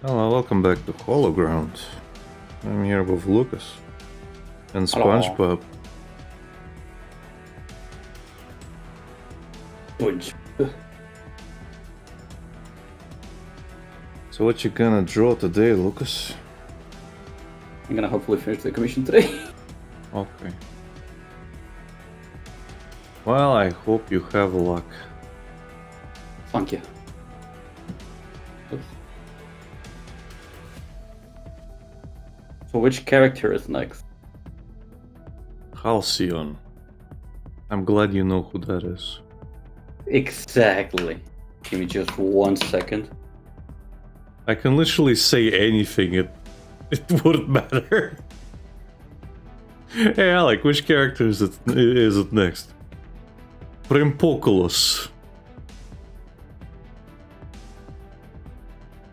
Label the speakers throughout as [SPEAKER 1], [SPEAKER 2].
[SPEAKER 1] Hello, welcome back to Hollow Ground. I'm here with Lucas and
[SPEAKER 2] Hello.
[SPEAKER 1] SpongeBob.
[SPEAKER 2] Bunch.
[SPEAKER 1] So what you gonna draw today, Lucas?
[SPEAKER 2] I'm gonna hopefully finish the commission today.
[SPEAKER 1] Okay. Well, I hope you have luck.
[SPEAKER 2] Thank you. So which character is next?
[SPEAKER 1] Halcyon. I'm glad you know who that is.
[SPEAKER 2] Exactly. Give me just 1 second.
[SPEAKER 1] I can literally say anything, it wouldn't matter. Hey Alec, which character is it next? Primpokulos.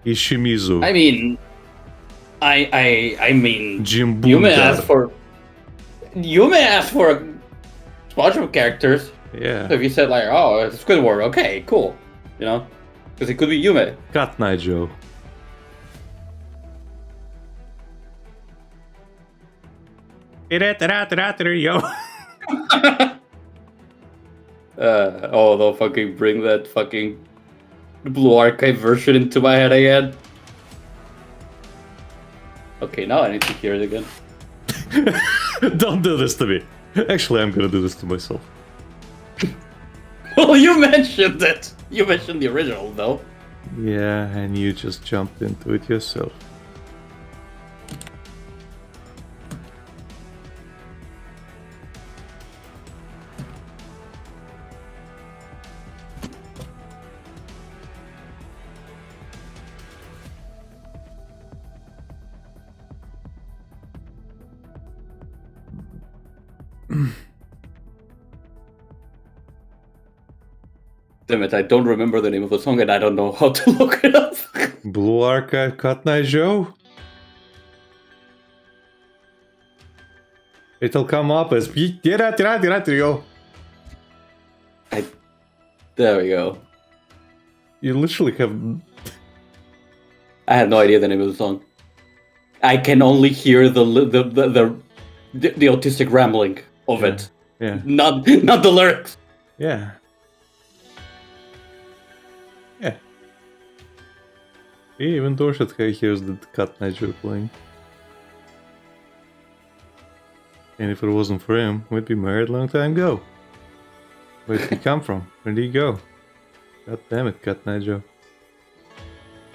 [SPEAKER 1] Ishimizu.
[SPEAKER 2] I mean, I mean,
[SPEAKER 1] Jimbundar.
[SPEAKER 2] you may ask for a bunch of characters.
[SPEAKER 1] Yeah.
[SPEAKER 2] So if you said like, oh, it's Squidward, okay, cool, you know, because it could be Yume.
[SPEAKER 1] Cat Nigel. Yo.
[SPEAKER 2] Oh, they'll fucking bring that fucking Blue Archive version into my head again. Okay, now I need to hear it again.
[SPEAKER 1] Don't do this to me. Actually, I'm gonna do this to myself.
[SPEAKER 2] Well, you mentioned it. You mentioned the original, though.
[SPEAKER 1] Yeah, and you just jumped into it yourself.
[SPEAKER 2] Damn it, I don't remember the name of the song and I don't know how to look it up.
[SPEAKER 1] Blue Archive Cat Nigel? It'll come up as yo.
[SPEAKER 2] There we go.
[SPEAKER 1] You literally have.
[SPEAKER 2] I had no idea the name of the song. I can only hear the autistic rambling of it.
[SPEAKER 1] Yeah.
[SPEAKER 2] Not the lyrics.
[SPEAKER 1] Yeah. Yeah. Even Dorset hears the Cat Nigel playing. And if it wasn't for him, we'd be married a long time ago. Where did he come from? Where did he go? God damn it, Cat Nigel.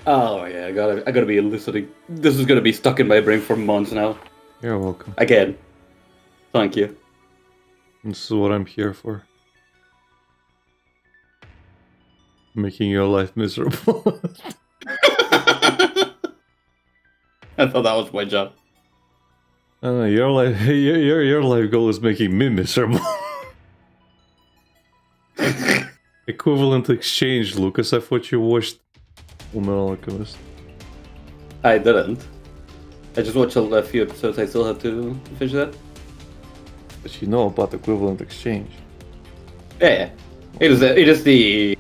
[SPEAKER 2] Oh yeah, I gotta be listening. This is gonna be stuck in my brain for months now.
[SPEAKER 1] You're welcome.
[SPEAKER 2] Again. Thank you.
[SPEAKER 1] This is what I'm here for. Making your life miserable.
[SPEAKER 2] I thought that was my job.
[SPEAKER 1] Your life goal is making me miserable. Equivalent exchange, Lucas. I thought you watched Fullmetal Alchemist.
[SPEAKER 2] I didn't. I just watched a few episodes. I still have to finish that.
[SPEAKER 1] But you know about equivalent exchange.
[SPEAKER 2] Yeah. It is the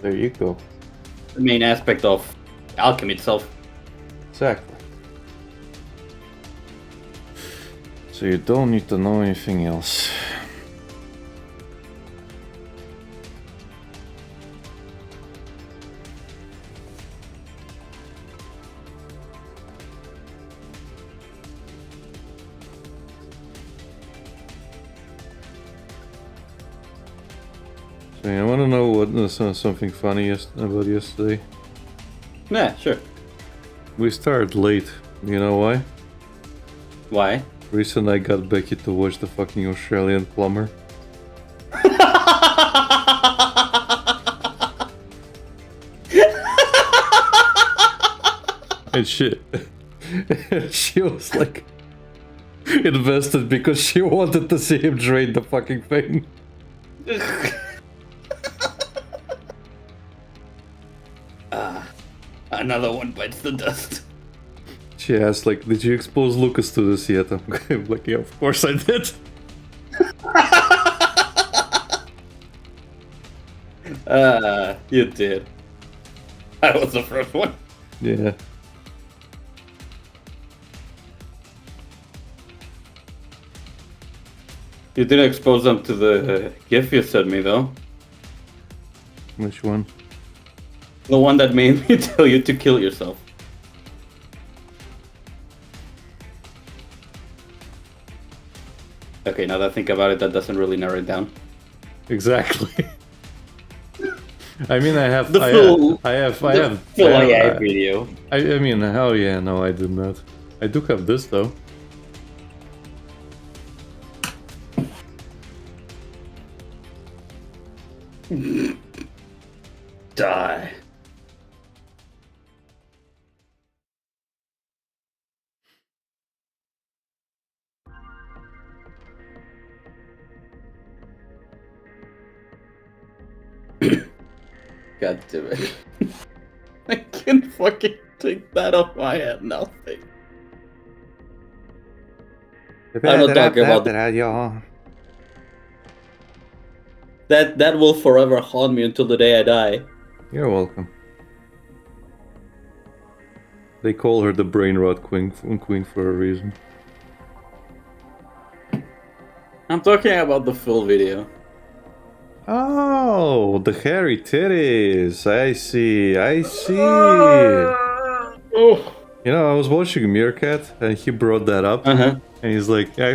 [SPEAKER 1] There you go.
[SPEAKER 2] main aspect of alchemy itself.
[SPEAKER 1] Exactly. So you don't need to know anything else. So you want to know what something funny about yesterday?
[SPEAKER 2] Yeah, sure.
[SPEAKER 1] We started late. You know why?
[SPEAKER 2] Why?
[SPEAKER 1] Reason I got Becky to watch the fucking Australian plumber. And she was like invested because she wanted to see him drain the fucking thing.
[SPEAKER 2] Another one bites the dust.
[SPEAKER 1] She asked, like, did you expose Lucas to this yet? I'm like, yeah, of course I did.
[SPEAKER 2] You did. I was the first one.
[SPEAKER 1] Yeah.
[SPEAKER 2] You didn't expose them to the GIF you sent me, though.
[SPEAKER 1] Which one?
[SPEAKER 2] The one that made me tell you to kill yourself. Okay, now that I think about it, that doesn't really narrow it down.
[SPEAKER 1] Exactly. I mean, I have
[SPEAKER 2] full
[SPEAKER 1] yeah,
[SPEAKER 2] video.
[SPEAKER 1] I mean, oh yeah, no, I did not. I do have this though.
[SPEAKER 2] Die. God damn it. I can't fucking take that off my head, nothing. I'm not talking about that will forever haunt me until the day I die.
[SPEAKER 1] You're welcome. They call her the brain rot queen for a reason.
[SPEAKER 2] I'm talking about the full video.
[SPEAKER 1] Oh, the hairy titties. I see.
[SPEAKER 2] Oh.
[SPEAKER 1] You know, I was watching Meerkat and he brought that up.
[SPEAKER 2] Uh-huh.
[SPEAKER 1] And he's like, I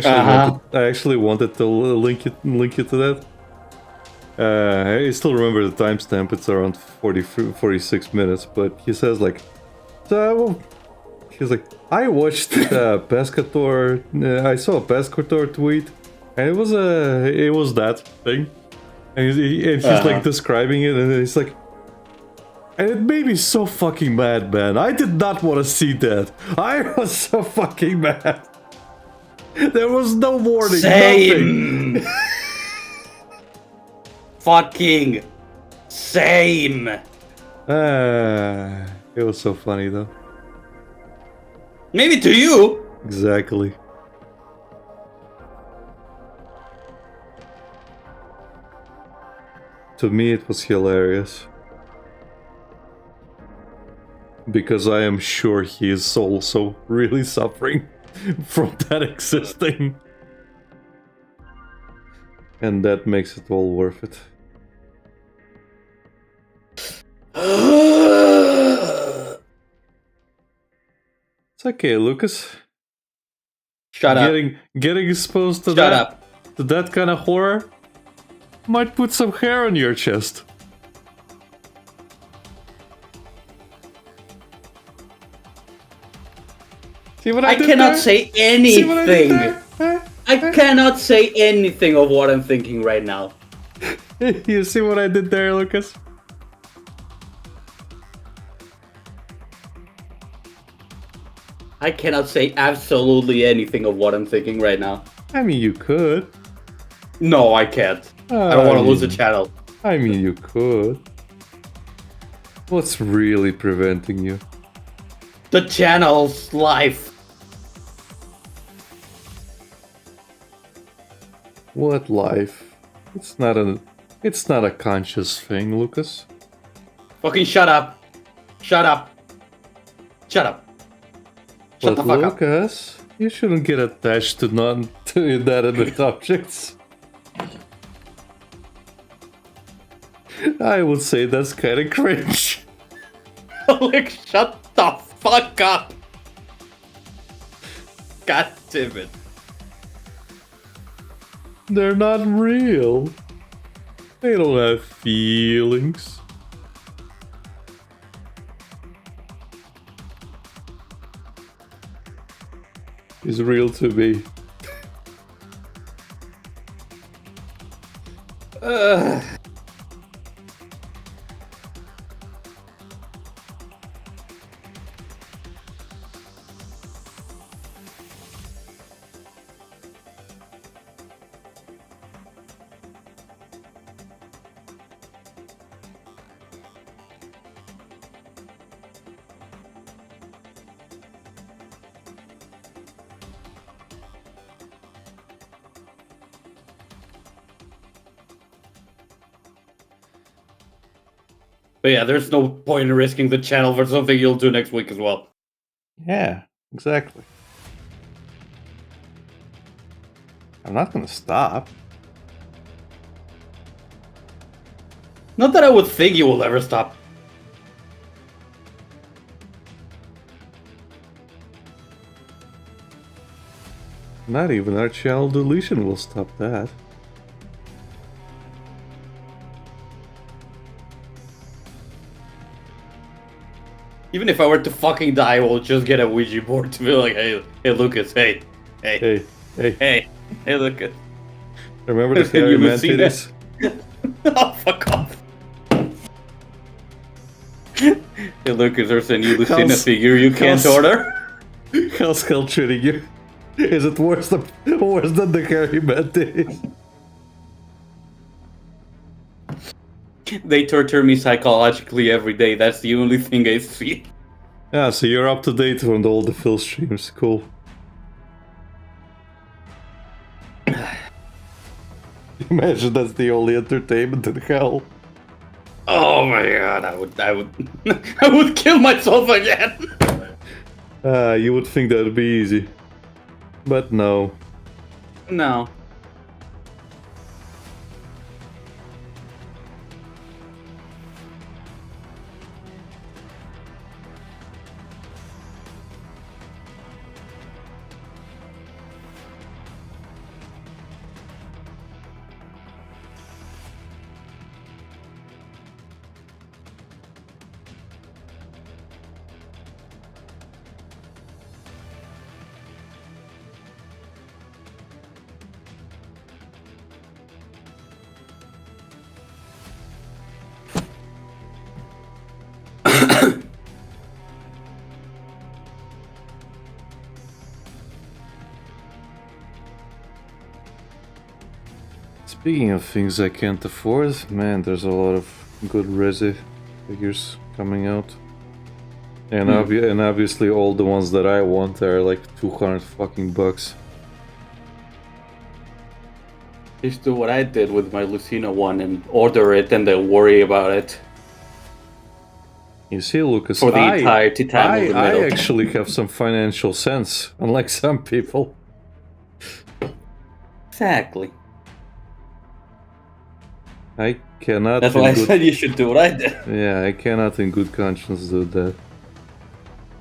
[SPEAKER 1] actually wanted to link you to that. I still remember the timestamp. It's around 46 minutes. But he says like, so he's like, I watched Pescator. I saw a Pescator tweet, and it was that thing. And he's like describing it, and he's like, and it made me so fucking mad, man. I did not want to see that. I was so fucking mad. There was no warning.
[SPEAKER 2] Same.
[SPEAKER 1] Nothing.
[SPEAKER 2] Fucking same.
[SPEAKER 1] It was so funny though.
[SPEAKER 2] Maybe to you.
[SPEAKER 1] Exactly. To me, it was hilarious. Because I am sure he is also really suffering from that existing. And that makes it all worth it. It's okay, Lucas.
[SPEAKER 2] Shut up.
[SPEAKER 1] Getting exposed to
[SPEAKER 2] Shut up.
[SPEAKER 1] To that kind of horror might put some hair on your chest. See what I did
[SPEAKER 2] cannot
[SPEAKER 1] there?
[SPEAKER 2] say
[SPEAKER 1] See what I did
[SPEAKER 2] anything.
[SPEAKER 1] there?
[SPEAKER 2] I cannot say anything of what I'm thinking right now.
[SPEAKER 1] You see what I did there, Lucas?
[SPEAKER 2] I cannot say absolutely anything of what I'm thinking right now.
[SPEAKER 1] I mean, you could.
[SPEAKER 2] No, I can't. I don't want to lose the channel.
[SPEAKER 1] I mean, you could. What's really preventing you?
[SPEAKER 2] The channel's life.
[SPEAKER 1] What life? It's not a conscious thing, Lucas.
[SPEAKER 2] Fucking shut up. Shut up. Shut up. Shut the fuck up.
[SPEAKER 1] Lucas, you shouldn't get attached to inanimate objects. I would say that's kind of cringe.
[SPEAKER 2] Like, shut the fuck up. God damn it.
[SPEAKER 1] They're not real. They don't have feelings. It's real to me.
[SPEAKER 2] But yeah, there's no point in risking the channel for something you'll do next week as well.
[SPEAKER 1] Yeah, exactly. I'm not gonna stop.
[SPEAKER 2] Not that I would think you will ever stop.
[SPEAKER 1] Not even our channel deletion will stop that.
[SPEAKER 2] Even if I were to fucking die, I will just get a Ouija board to be like, hey Lucas, hey,
[SPEAKER 1] Hey.
[SPEAKER 2] hey, Lucas.
[SPEAKER 1] Remember the hairy man titties?
[SPEAKER 2] Oh, fuck off. Hey Lucas, there's a new Lucina figure you can't order.
[SPEAKER 1] How's hell treating you? Is it worse than the hairy man titties?
[SPEAKER 2] They torture me psychologically every day. That's the only thing I see.
[SPEAKER 1] Yeah, so you're up to date on all the Phil streams. Cool. Imagine that's the only entertainment in hell.
[SPEAKER 2] Oh my god, I would I would kill myself again.
[SPEAKER 1] You would think that'd be easy. But no.
[SPEAKER 2] No.
[SPEAKER 1] Speaking of things I can't afford, man, there's a lot of good Resi figures coming out. And, and obviously all the ones that I want are like 200 fucking bucks.
[SPEAKER 2] Just do what I did with my Lucina one and order it and then worry about it.
[SPEAKER 1] You see, Lucas,
[SPEAKER 2] For the entirety time of the middle.
[SPEAKER 1] I actually have some financial sense, unlike some people.
[SPEAKER 2] Exactly.
[SPEAKER 1] I cannot.
[SPEAKER 2] That's why I said you should do what I did.
[SPEAKER 1] Yeah, I cannot in good conscience do that.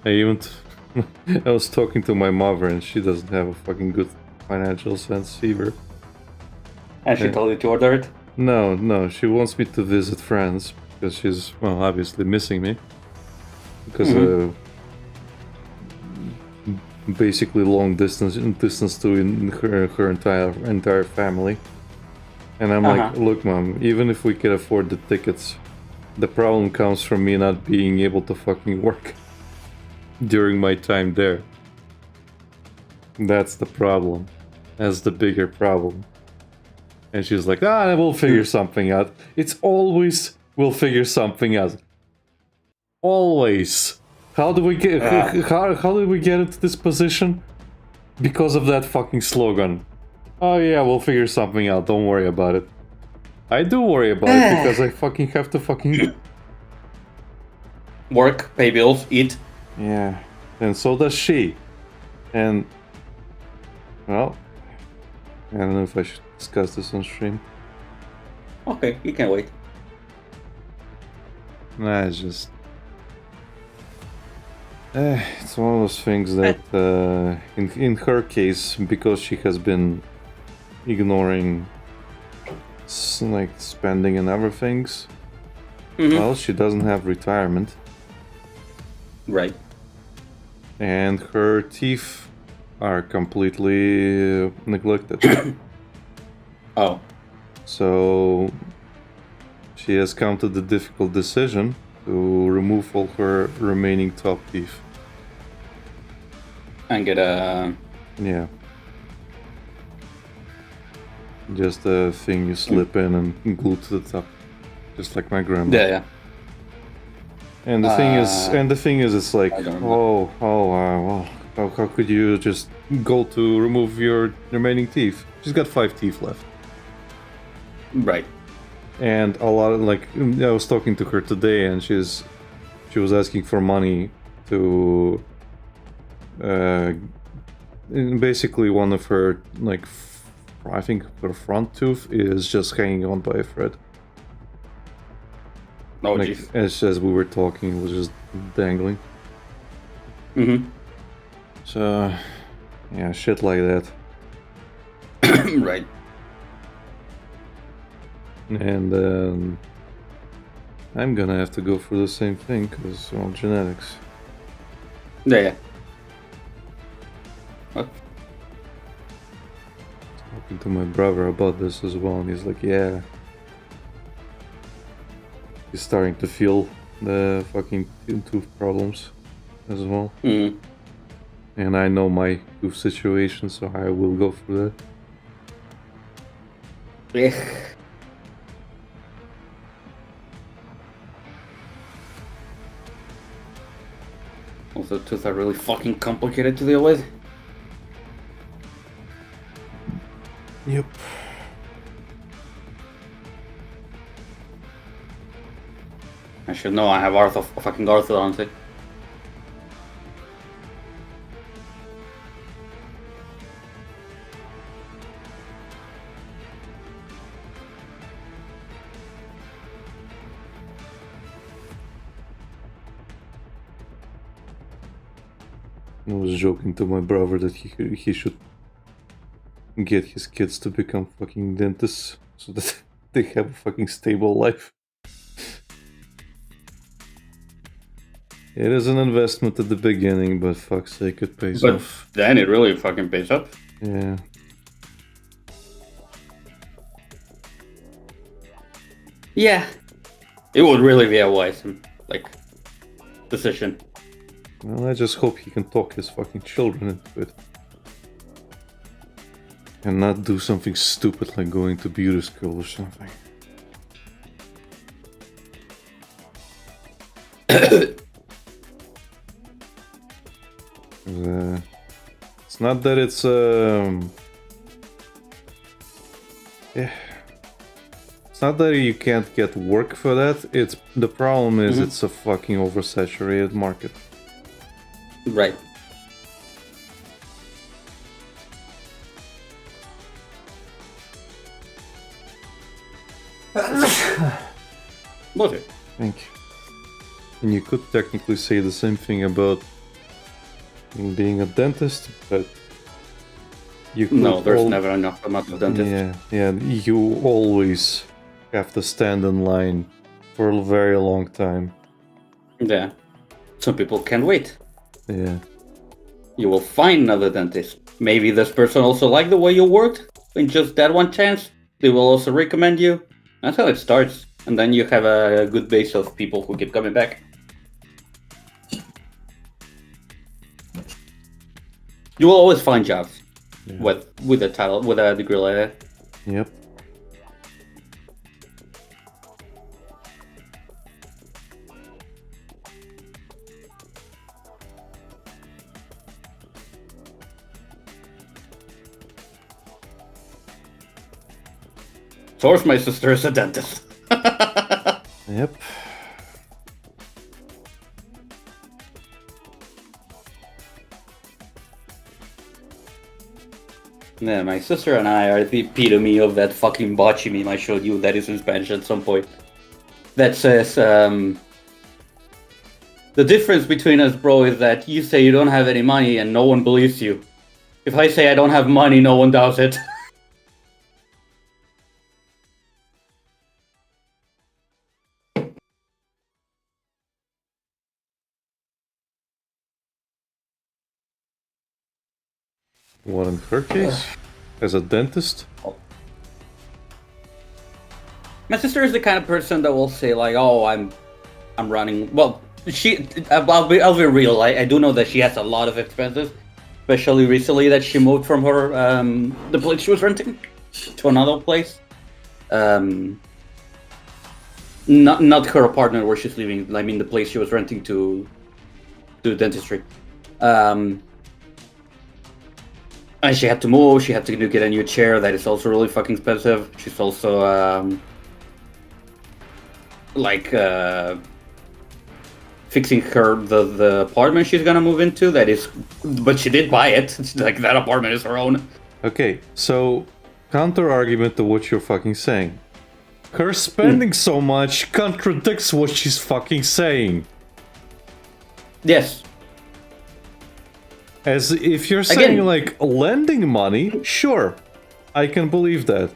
[SPEAKER 1] I even I was talking to my mother and she doesn't have a fucking good financial sense either.
[SPEAKER 2] And she told you to order it?
[SPEAKER 1] No, she wants me to visit friends because she's, well, obviously missing me. Because basically long distance to her entire family. And I'm like, look, Mom, even if we could afford the tickets, the problem comes from me not being able to fucking work during my time there. That's the problem. That's the bigger problem. And she's like, we'll figure something out. It's always, we'll figure something out. Always. How do we get how did we get into this position? Because of that fucking slogan. Oh yeah, we'll figure something out, don't worry about it. I do worry about it because I fucking have to fucking
[SPEAKER 2] work, pay bills, eat.
[SPEAKER 1] Yeah. And so does she. And well, I don't know if I should discuss this on stream.
[SPEAKER 2] Okay, you can wait.
[SPEAKER 1] Nah, it's just it's one of those things that in her case, because she has been ignoring like spending and other things, well, she doesn't have retirement.
[SPEAKER 2] Right.
[SPEAKER 1] And her teeth are completely neglected.
[SPEAKER 2] Oh.
[SPEAKER 1] So she has come to the difficult decision to remove all her remaining top teeth.
[SPEAKER 2] And get a...
[SPEAKER 1] Yeah. Just a thing you slip in and glue to the top. Just like my grandma.
[SPEAKER 2] Yeah.
[SPEAKER 1] And the thing is, it's like, well, how could you just go to remove your remaining teeth? She's got 5 teeth left.
[SPEAKER 2] Right.
[SPEAKER 1] And a lot of, like, I was talking to her today, and she was asking for money to, basically one of her, like, I think her front tooth is just hanging on by a thread.
[SPEAKER 2] Oh,
[SPEAKER 1] like,
[SPEAKER 2] jeez.
[SPEAKER 1] as we were talking, it was just dangling.
[SPEAKER 2] Mm-hmm.
[SPEAKER 1] So, yeah, shit like that.
[SPEAKER 2] Right.
[SPEAKER 1] And I'm gonna have to go for the same thing, because, well, genetics.
[SPEAKER 2] Yeah. What?
[SPEAKER 1] Talking to my brother about this as well, and he's like, yeah. He's starting to feel the fucking tooth problems as well.
[SPEAKER 2] Mm.
[SPEAKER 1] And I know my tooth situation, so I will go for that.
[SPEAKER 2] Yeah. Also, tooth are really fucking complicated to deal with.
[SPEAKER 1] Yep.
[SPEAKER 2] I should know I have fucking orthodontic.
[SPEAKER 1] I was joking to my brother that he should get his kids to become fucking dentists so that they have a fucking stable life. It is an investment at the beginning, but fuck's sake, it pays off.
[SPEAKER 2] Then it really fucking pays up.
[SPEAKER 1] Yeah.
[SPEAKER 2] Yeah. It would really be a wise, decision.
[SPEAKER 1] Well, I just hope he can talk his fucking children into it. And not do something stupid like going to beauty school or something. It's not that it's yeah. It's not that you can't get work for that. It's the problem is it's a fucking oversaturated market.
[SPEAKER 2] Right. Was it?
[SPEAKER 1] Thank you. And you could technically say the same thing about being a dentist, but you could
[SPEAKER 2] No, there's never enough amount of dentists.
[SPEAKER 1] Yeah, you always have to stand in line for a very long time.
[SPEAKER 2] Yeah. Some people can't wait.
[SPEAKER 1] Yeah.
[SPEAKER 2] You will find another dentist. Maybe this person also liked the way you worked. In just that one chance, they will also recommend you. That's how it starts. And then you have a good base of people who keep coming back. You will always find jobs with a title, with a degree like that.
[SPEAKER 1] Yep.
[SPEAKER 2] Of course, my sister is a dentist.
[SPEAKER 1] Yep.
[SPEAKER 2] Yeah, my sister and I are the epitome of that fucking bocce meme I showed you that is in Spanish at some point. That says, the difference between us, bro, is that you say you don't have any money and no one believes you. If I say I don't have money, no one does it.
[SPEAKER 1] What in her case? As a dentist?
[SPEAKER 2] My sister is the kind of person that will say like, "Oh, I'm running." Well, I'll be real. I do know that she has a lot of expenses, especially recently that she moved from her the place she was renting to another place. Not her apartment where she's living. I mean, the place she was renting to dentistry. And she had to move. She had to get a new chair that is also really fucking expensive. She's also fixing the apartment she's gonna move into. That is, but she did buy it. Like that apartment is her own.
[SPEAKER 1] Okay, so counter argument to what you're fucking saying. Her spending so much contradicts what she's fucking saying.
[SPEAKER 2] Yes.
[SPEAKER 1] As if you're saying, like, lending money, sure, I can believe that.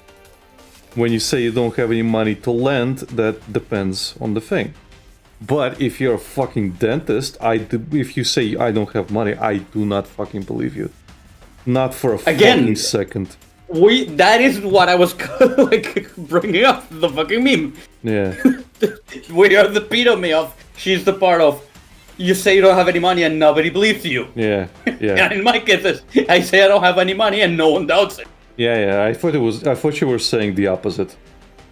[SPEAKER 1] When you say you don't have any money to lend, that depends on the thing. But if you're a fucking dentist, if you say I don't have money, I do not fucking believe you. Not for a fucking second.
[SPEAKER 2] That is what I was like bringing up, the fucking meme.
[SPEAKER 1] Yeah.
[SPEAKER 2] We are the epitome of, she's the part of, you say you don't have any money and nobody believes you.
[SPEAKER 1] Yeah, yeah.
[SPEAKER 2] And in my case, I say I don't have any money and no one doubts it.
[SPEAKER 1] Yeah. I thought you were saying the opposite,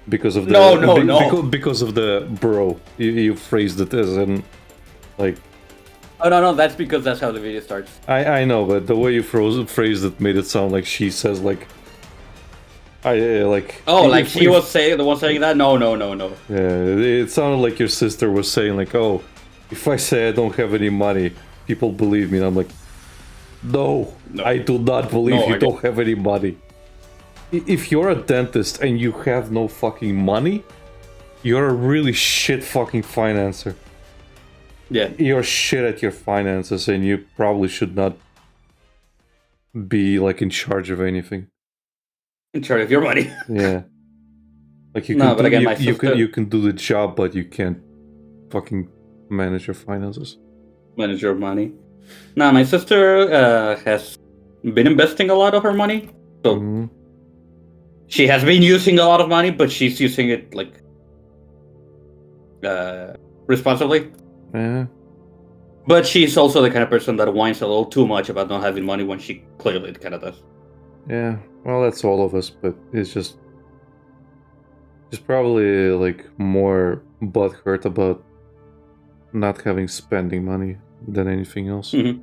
[SPEAKER 1] because of the
[SPEAKER 2] no.
[SPEAKER 1] Because of the bro. You phrased it as in, like.
[SPEAKER 2] Oh no, that's because that's how the video starts.
[SPEAKER 1] I know, but the way you phrased it made it sound like she says like.
[SPEAKER 2] She was saying the one saying that. No.
[SPEAKER 1] Yeah, it sounded like your sister was saying like, oh, if I say I don't have any money, people believe me. And I'm like, no. I do not believe you don't have any money. If you're a dentist and you have no fucking money, you're a really shit fucking financer.
[SPEAKER 2] Yeah.
[SPEAKER 1] You're shit at your finances and you probably should not be like in charge of anything.
[SPEAKER 2] In charge of your money.
[SPEAKER 1] Yeah. Like you can do the job, but you can't fucking manage your finances.
[SPEAKER 2] Manage your money. Now, my sister has been investing a lot of her money. So she has been using a lot of money, but she's using it like responsibly.
[SPEAKER 1] Yeah.
[SPEAKER 2] But she's also the kind of person that whines a little too much about not having money when she clearly kind of does.
[SPEAKER 1] Yeah. Well, that's all of us, but it's just probably like more butthurt about not having spending money than anything else.
[SPEAKER 2] Yeah.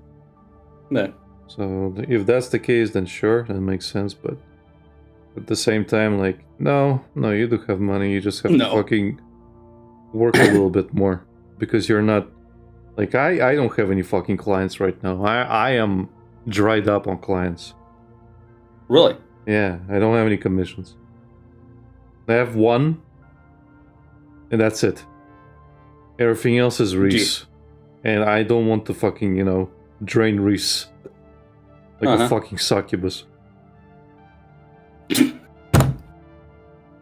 [SPEAKER 1] So if that's the case, then sure, that makes sense. But at the same time, like, no, you do have money. You just have to fucking work a little bit more, because you're not like I don't have any fucking clients right now. I am dried up on clients.
[SPEAKER 2] Really?
[SPEAKER 1] Yeah, I don't have any commissions. I have one, and that's it. Everything else is Reese. And I don't want to fucking, drain Reese like a fucking succubus.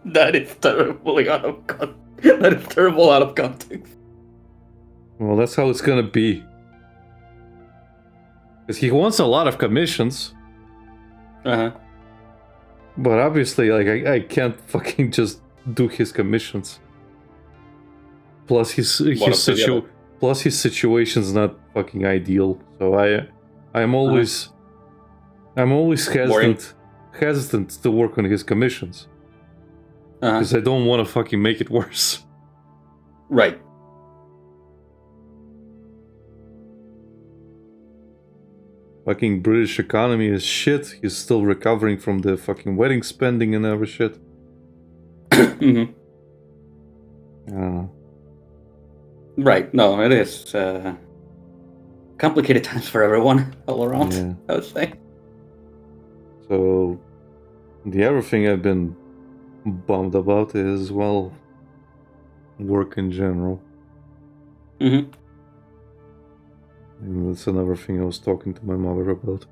[SPEAKER 2] That is terribly out of context. That is terrible out of context.
[SPEAKER 1] Well, that's how it's gonna be. Because he wants a lot of commissions. But obviously, like, I can't fucking just do his commissions. Plus his situation's not fucking ideal. So I'm always hesitant to work on his commissions. Because I don't want to fucking make it worse.
[SPEAKER 2] Right.
[SPEAKER 1] Fucking British economy is shit. He's still recovering from the fucking wedding spending and every shit. I don't know.
[SPEAKER 2] Right. No, it is complicated times for everyone all around, yeah. I would say.
[SPEAKER 1] So the other thing I've been bummed about is, well, work in general. And that's another thing I was talking to my mother about.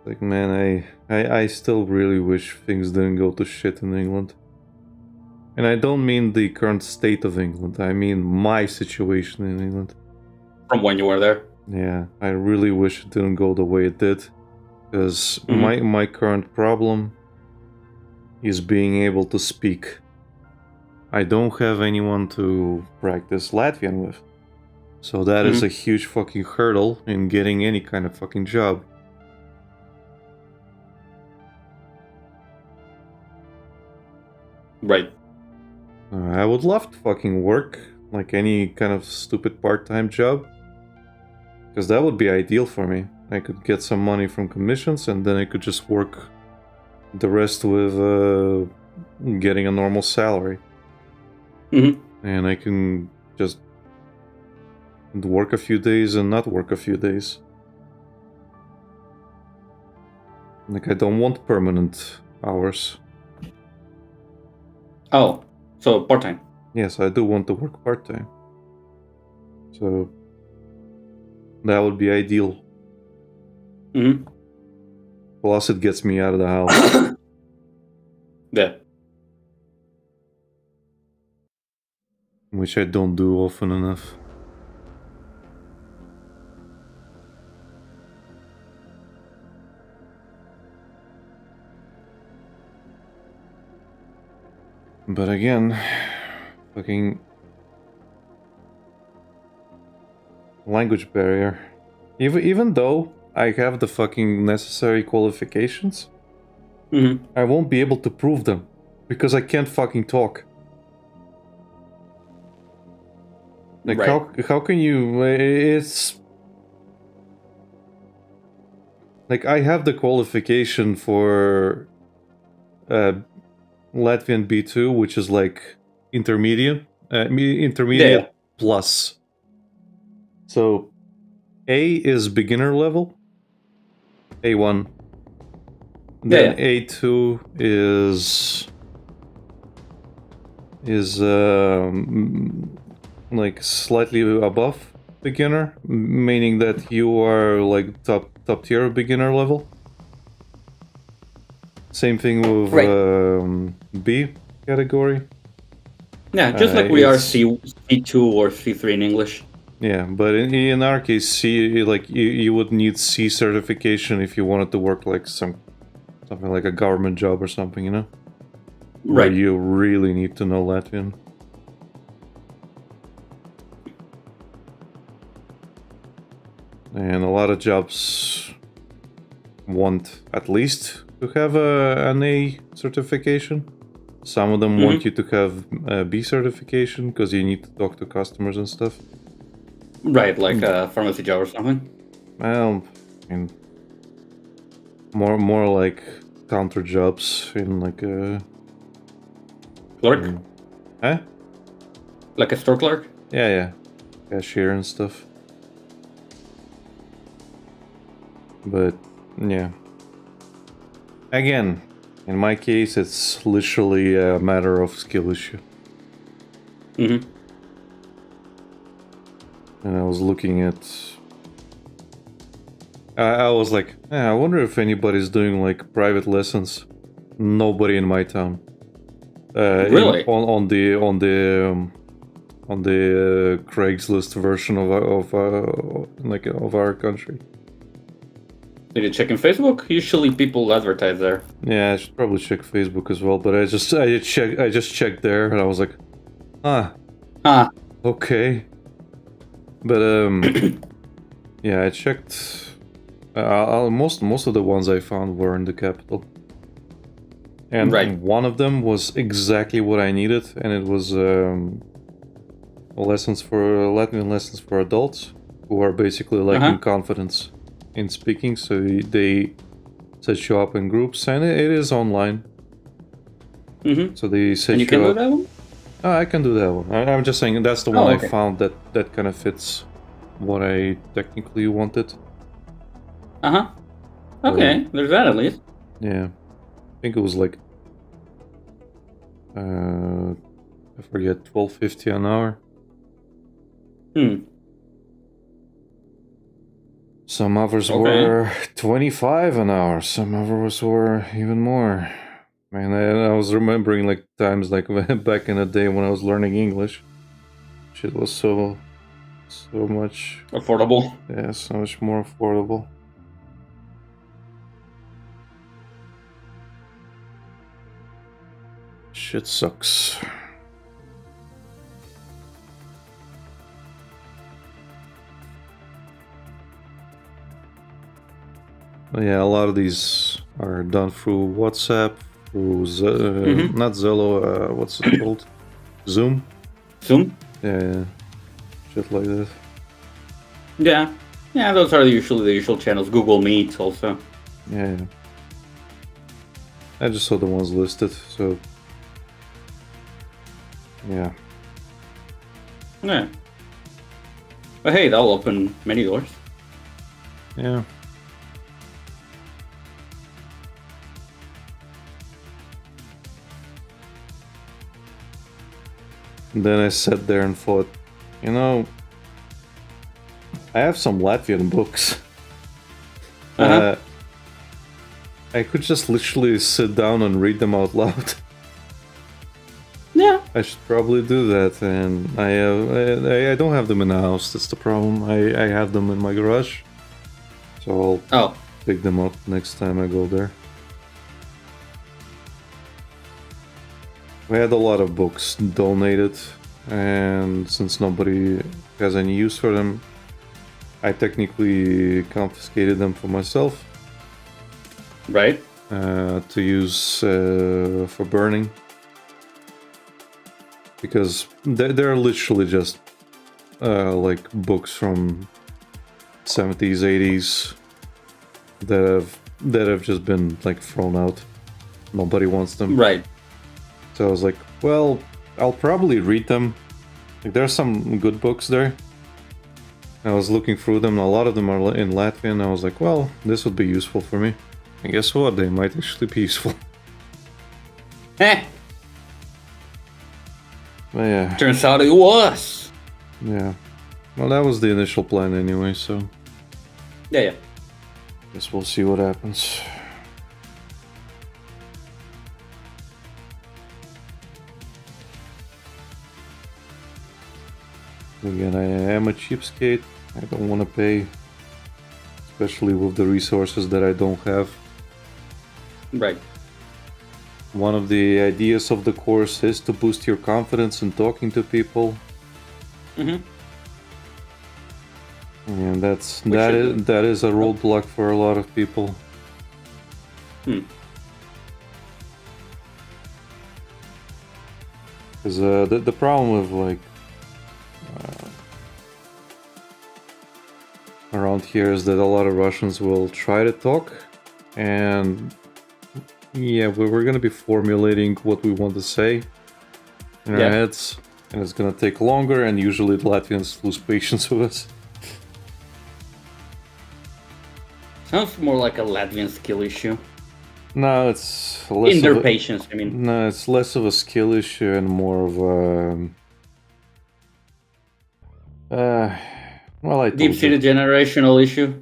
[SPEAKER 1] Like, man, I still really wish things didn't go to shit in England. And I don't mean the current state of England, I mean my situation in England.
[SPEAKER 2] From when you were there?
[SPEAKER 1] Yeah, I really wish it didn't go the way it did. Because my current problem is being able to speak. I don't have anyone to practice Latvian with. So that is a huge fucking hurdle in getting any kind of fucking job.
[SPEAKER 2] Right.
[SPEAKER 1] I would love to fucking work, like any kind of stupid part-time job. Because that would be ideal for me. I could get some money from commissions and then I could just work the rest with getting a normal salary. And I can just work a few days and not work a few days. Like, I don't want permanent hours.
[SPEAKER 2] Oh, so part-time.
[SPEAKER 1] Yes, I do want to work part-time. So that would be ideal.
[SPEAKER 2] Mm-hmm.
[SPEAKER 1] Plus, it gets me out of the house.
[SPEAKER 2] Yeah.
[SPEAKER 1] Which I don't do often enough. But again, fucking language barrier. Even though I have the fucking necessary qualifications,
[SPEAKER 2] Mm-hmm.
[SPEAKER 1] I won't be able to prove them because I can't fucking talk. Like,
[SPEAKER 2] Right.
[SPEAKER 1] how can you? It's like I have the qualification for Latvian B2, which is like intermediate, intermediate
[SPEAKER 2] Yeah.
[SPEAKER 1] plus. So A is beginner level, A1. Then
[SPEAKER 2] Yeah.
[SPEAKER 1] A2 is like slightly above beginner, meaning that you are like top tier beginner level. Same thing with B category.
[SPEAKER 2] Yeah, just like we are
[SPEAKER 1] It's
[SPEAKER 2] C2 or C3 in English.
[SPEAKER 1] yeah, but in our case, C, like you would need C certification if you wanted to work like something like a government job or something, you know, where
[SPEAKER 2] Right.
[SPEAKER 1] you really need to know Latvian. And a lot of jobs want at least to have an A certification. Some of them want you to have a B certification because you need to talk to customers and stuff.
[SPEAKER 2] Right, like a pharmacy job or something.
[SPEAKER 1] Well, I mean, more like counter jobs in like a
[SPEAKER 2] Clerk?
[SPEAKER 1] huh?
[SPEAKER 2] Like a store clerk?
[SPEAKER 1] Yeah, cashier and stuff. But yeah, again, in my case, it's literally a matter of skill issue.
[SPEAKER 2] Mm-hmm.
[SPEAKER 1] And I was looking at. I was like, I wonder if anybody's doing like private lessons. Nobody in my town.
[SPEAKER 2] Really?
[SPEAKER 1] On the Craigslist version of our country.
[SPEAKER 2] Did you check in Facebook? Usually people advertise there.
[SPEAKER 1] Yeah, I should probably check Facebook as well. But I just checked there, and I was like, okay. But yeah, I checked. Most of the ones I found were in the capital, and one of them was exactly what I needed, and it was Latvian lessons for adults who are basically lacking confidence in speaking. So they set you up in groups, and it is online.
[SPEAKER 2] Mm-hmm.
[SPEAKER 1] So they set
[SPEAKER 2] and you can
[SPEAKER 1] up.
[SPEAKER 2] do that one?
[SPEAKER 1] Oh, I can do that one. I'm just saying that's the one I found that kind of fits what I technically wanted.
[SPEAKER 2] Okay, there's that at least.
[SPEAKER 1] Yeah, I think it was like I forget, $12.50 an hour. Some others were 25 an hour. Some others were even more. Man, I was remembering like times like back in the day when I was learning English. Shit was so much
[SPEAKER 2] affordable.
[SPEAKER 1] Yeah, so much more affordable. Shit sucks. But yeah, a lot of these are done through WhatsApp, through not Zello, what's it called? Zoom?
[SPEAKER 2] Zoom?
[SPEAKER 1] Yeah, shit like that.
[SPEAKER 2] Yeah, those are usually the usual channels. Google Meet also.
[SPEAKER 1] Yeah. I just saw the ones listed, so yeah.
[SPEAKER 2] Yeah. But hey, that'll open many doors.
[SPEAKER 1] Yeah. And then I sat there and thought, you know, I have some Latvian books. I could just literally sit down and read them out loud.
[SPEAKER 2] Yeah.
[SPEAKER 1] I should probably do that, and I don't have them in the house. That's the problem. I have them in my garage, so I'll pick them up next time I go there. We had a lot of books donated, and since nobody has any use for them, I technically confiscated them for myself.
[SPEAKER 2] Right.
[SPEAKER 1] To use for burning. Because they're literally just like books from 70s, 80s that have just been like thrown out. Nobody wants them.
[SPEAKER 2] Right.
[SPEAKER 1] So I was like, well, I'll probably read them. Like, there's some good books there. I was looking through them, and a lot of them are in Latvian. I was like, well, this would be useful for me. And guess what? They might actually be useful.
[SPEAKER 2] Eh.
[SPEAKER 1] But yeah.
[SPEAKER 2] Turns out it was.
[SPEAKER 1] Yeah. Well, that was the initial plan anyway, so...
[SPEAKER 2] Yeah.
[SPEAKER 1] Guess we'll see what happens. Again, I am a cheapskate. I don't want to pay. Especially with the resources that I don't have.
[SPEAKER 2] Right.
[SPEAKER 1] One of the ideas of the course is to boost your confidence in talking to people.
[SPEAKER 2] Mm-hmm.
[SPEAKER 1] And that is a roadblock for a lot of people. Because the problem with like around here is that a lot of Russians will try to talk, and yeah, we're gonna be formulating what we want to say in our heads, and it's gonna take longer, and usually the Latvians lose patience with us.
[SPEAKER 2] Sounds more like a Latvian skill issue.
[SPEAKER 1] No, it's less
[SPEAKER 2] in their patience, I mean.
[SPEAKER 1] No, it's less of a skill issue and more of a...
[SPEAKER 2] deep-seated generational issue?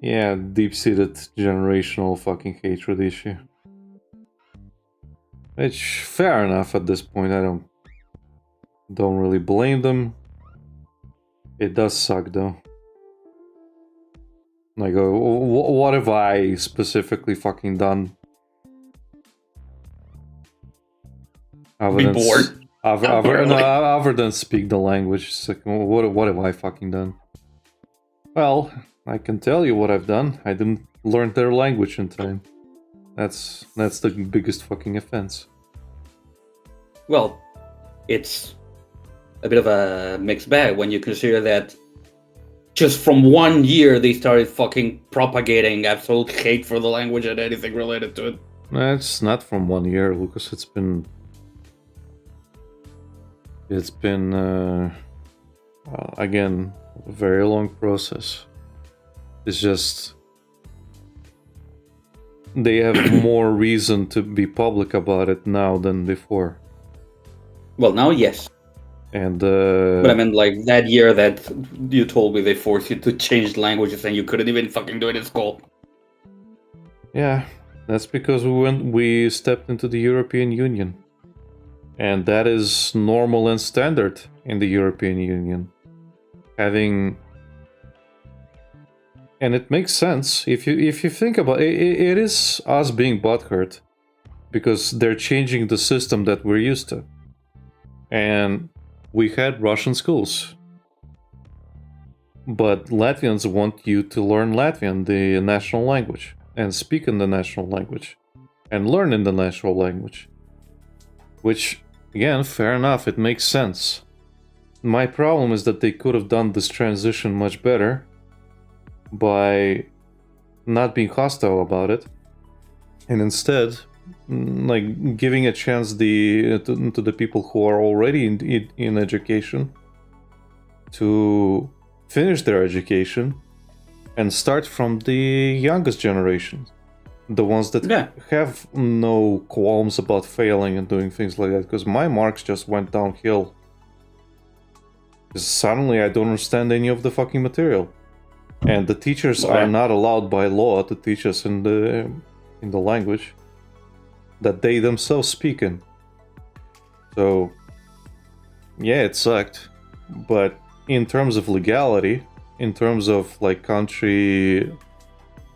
[SPEAKER 1] Yeah, deep-seated generational fucking hatred issue. Which, fair enough at this point, I don't really blame them. It does suck though. Like, what have I specifically fucking done?
[SPEAKER 2] Be bored.
[SPEAKER 1] Other than speak the language. It's like, what have I fucking done? Well, I can tell you what I've done. I didn't learn their language in time. That's the biggest fucking offense.
[SPEAKER 2] Well, it's a bit of a mixed bag when you consider that just from 1 year they started fucking propagating absolute hate for the language and anything related to it.
[SPEAKER 1] It's not from 1 year, Lucas. It's been again, a very long process. It's just they have more reason to be public about it now than before.
[SPEAKER 2] Well, now, yes.
[SPEAKER 1] And
[SPEAKER 2] but I meant like that year that you told me they forced you to change languages and you couldn't even fucking do it in school.
[SPEAKER 1] Yeah, that's because we stepped into the European Union. And that is normal and standard in the European Union. And it makes sense if you think about it. It is us being butthurt because they're changing the system that we're used to. And we had Russian schools. But Latvians want you to learn Latvian, the national language, and speak in the national language, and learn in the national language. Which, again, fair enough, it makes sense. My problem is that they could have done this transition much better by not being hostile about it, and instead, like, giving a chance to the people who are already in education to finish their education and start from the youngest generation, the ones that have no qualms about failing and doing things like that, because my marks just went downhill Suddenly I don't understand any of the fucking material. And the teachers are not allowed by law to teach us in the language that they themselves speak in. So, yeah, it sucked. But in terms of legality, in terms of like country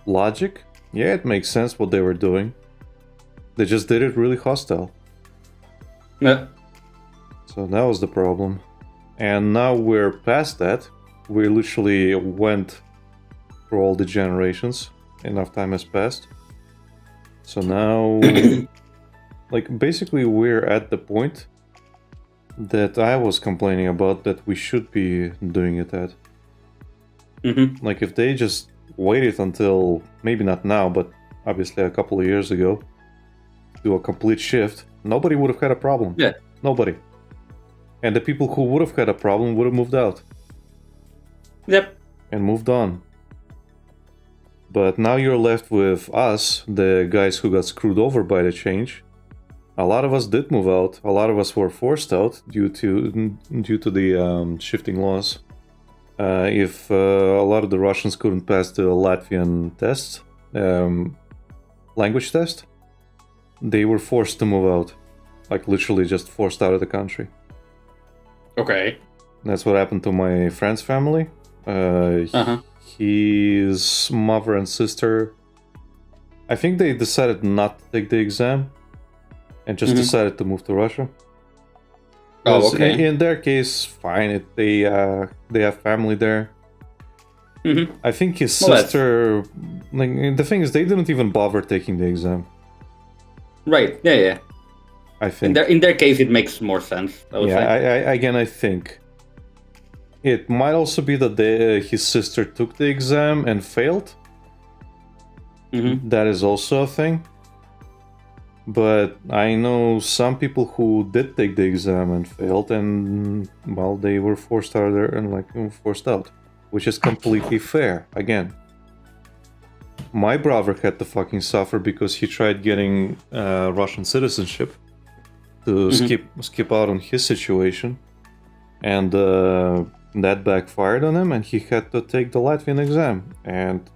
[SPEAKER 1] logic, yeah, it makes sense what they were doing. They just did it really hostile.
[SPEAKER 2] Yeah.
[SPEAKER 1] So that was the problem. And now we're past that. We literally went through all the generations. Enough time has passed. So now, like, basically we're at the point that I was complaining about that we should be doing it at.
[SPEAKER 2] Mm-hmm.
[SPEAKER 1] Like, if they just waited until, maybe not now, but obviously a couple of years ago, do a complete shift, nobody would have had a problem.
[SPEAKER 2] Yeah.
[SPEAKER 1] Nobody. And the people who would have had a problem would have moved out.
[SPEAKER 2] Yep.
[SPEAKER 1] And moved on. But now you're left with us, the guys who got screwed over by the change. A lot of us did move out. A lot of us were forced out due to the shifting laws. If a lot of the Russians couldn't pass the Latvian test, language test, they were forced to move out. Like literally just forced out of the country.
[SPEAKER 2] Okay.
[SPEAKER 1] That's what happened to my friend's family. His mother and sister, I think they decided not to take the exam and just decided to move to Russia.
[SPEAKER 2] Oh, okay.
[SPEAKER 1] In their case, fine. They have family there.
[SPEAKER 2] Mm-hmm.
[SPEAKER 1] I think his sister. Like, the thing is, they didn't even bother taking the exam.
[SPEAKER 2] Right. Yeah. Yeah.
[SPEAKER 1] I think
[SPEAKER 2] in their case, it makes more sense.
[SPEAKER 1] I think it might also be that his sister took the exam and failed.
[SPEAKER 2] Mm-hmm.
[SPEAKER 1] That is also a thing. But I know some people who did take the exam and failed, and well, they were forced out there and forced out, which is completely fair. Again, my brother had to fucking suffer because he tried getting Russian citizenship to skip out on his situation, and that backfired on him, and he had to take the Latvian exam, and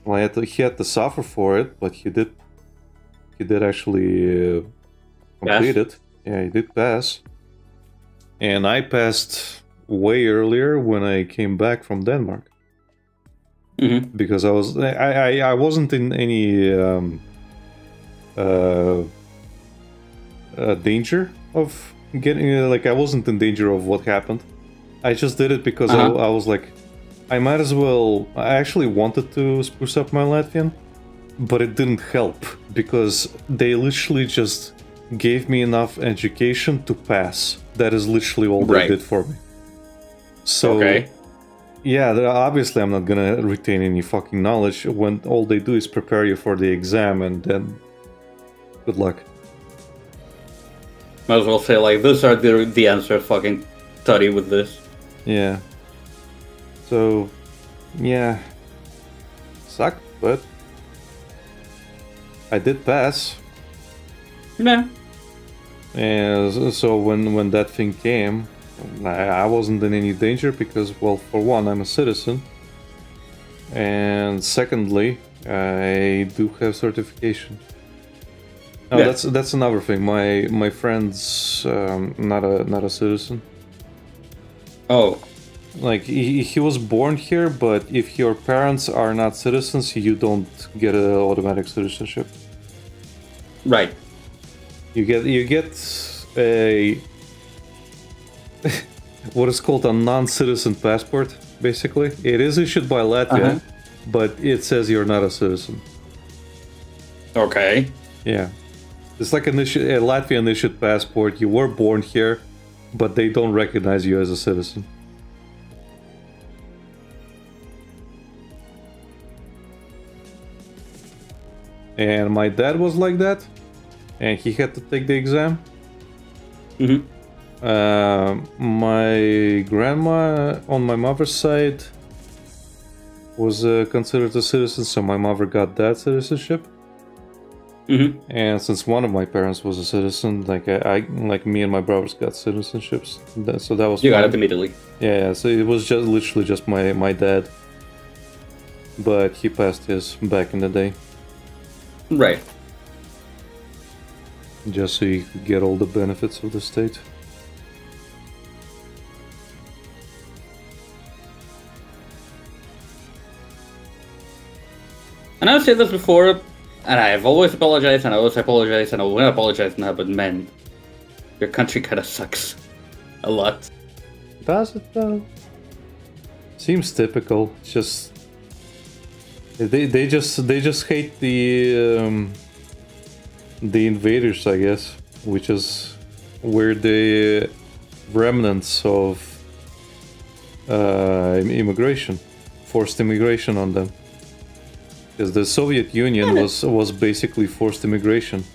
[SPEAKER 1] well, he had to suffer for it, but he did actually complete it. Yeah, he did pass. And I passed way earlier when I came back from Denmark.
[SPEAKER 2] Mm-hmm.
[SPEAKER 1] Because I wasn't in any danger of getting I wasn't in danger of what happened. I just did it because I was like, I might as well. I actually wanted to spruce up my Latvian, but it didn't help because they literally just gave me enough education to pass. That is literally all they did for me. So, yeah, obviously I'm not gonna retain any fucking knowledge when all they do is prepare you for the exam and then good luck.
[SPEAKER 2] Might as well say, like, those are the answers, fucking study with this.
[SPEAKER 1] Yeah. So, yeah. Sucked, but I did pass.
[SPEAKER 2] Yeah.
[SPEAKER 1] And so when that thing came, I wasn't in any danger because, well, for one, I'm a citizen. And secondly, I do have certification. No, that's another thing. My friend's not a citizen.
[SPEAKER 2] Oh.
[SPEAKER 1] Like, he was born here, but if your parents are not citizens, you don't get an automatic citizenship.
[SPEAKER 2] Right.
[SPEAKER 1] You get a what is called a non-citizen passport, basically. It is issued by Latvia, but it says you're not a citizen.
[SPEAKER 2] Okay.
[SPEAKER 1] Yeah. It's like a Latvian issued passport. You were born here, but they don't recognize you as a citizen. And my dad was like that, and he had to take the exam.
[SPEAKER 2] Mm-hmm.
[SPEAKER 1] My grandma on my mother's side was considered a citizen, so my mother got that citizenship.
[SPEAKER 2] Mm-hmm.
[SPEAKER 1] And since one of my parents was a citizen, I like me and my brothers got citizenships, so that was
[SPEAKER 2] You got
[SPEAKER 1] fine.
[SPEAKER 2] it immediately.
[SPEAKER 1] Yeah, so it was just literally just my dad, but he passed his back in the day,
[SPEAKER 2] Right.
[SPEAKER 1] just so he could get all the benefits of the state.
[SPEAKER 2] And I've said this before, and I've always apologized, and I always apologize, and I will apologize now, but man, your country kind of sucks. A lot.
[SPEAKER 1] Does it though? Seems typical. It's just they just hate the invaders, I guess, which is where the remnants of immigration, forced immigration on them. Because the Soviet Union was basically forced immigration.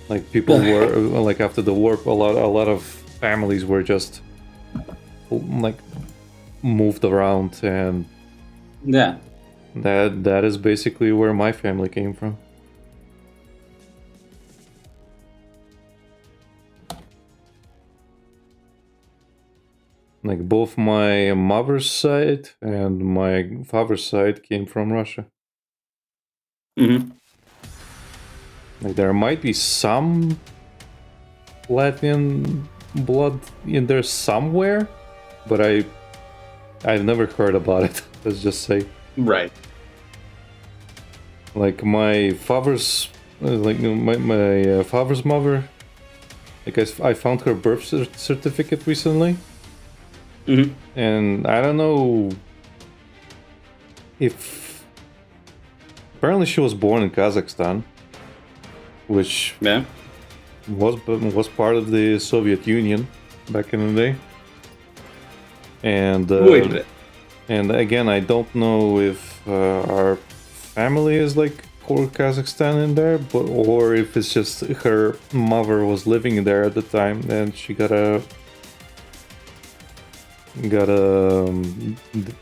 [SPEAKER 1] Like people were like after the war, a lot of families were just like moved around, and
[SPEAKER 2] Yeah.
[SPEAKER 1] that is basically where my family came from. Like both my mother's side and my father's side came from Russia.
[SPEAKER 2] Mm-hmm.
[SPEAKER 1] Like there might be some Latvian blood in there somewhere, but I've never heard about it. Let's just say.
[SPEAKER 2] Right.
[SPEAKER 1] Like my father's, my father's mother. Like I found her birth certificate recently,
[SPEAKER 2] Mm-hmm.
[SPEAKER 1] and I don't know if apparently she was born in Kazakhstan, which
[SPEAKER 2] Yeah.
[SPEAKER 1] was part of the Soviet Union back in the day. And
[SPEAKER 2] Wait a minute.
[SPEAKER 1] and again, I don't know if our family is like core Kazakhstan in there, but or if it's just her mother was living there at the time and she got a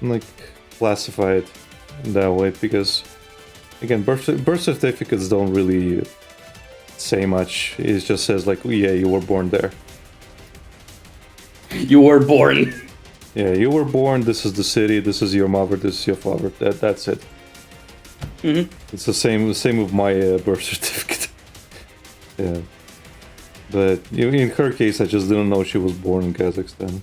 [SPEAKER 1] like classified that way, because again, birth certificates don't really say much. It just says like, yeah, you were born there.
[SPEAKER 2] You were born.
[SPEAKER 1] Yeah, you were born. This is the city. This is your mother. This is your father. That's it.
[SPEAKER 2] Mm-hmm.
[SPEAKER 1] It's the same with my birth certificate. Yeah, but in her case, I just didn't know she was born in Kazakhstan.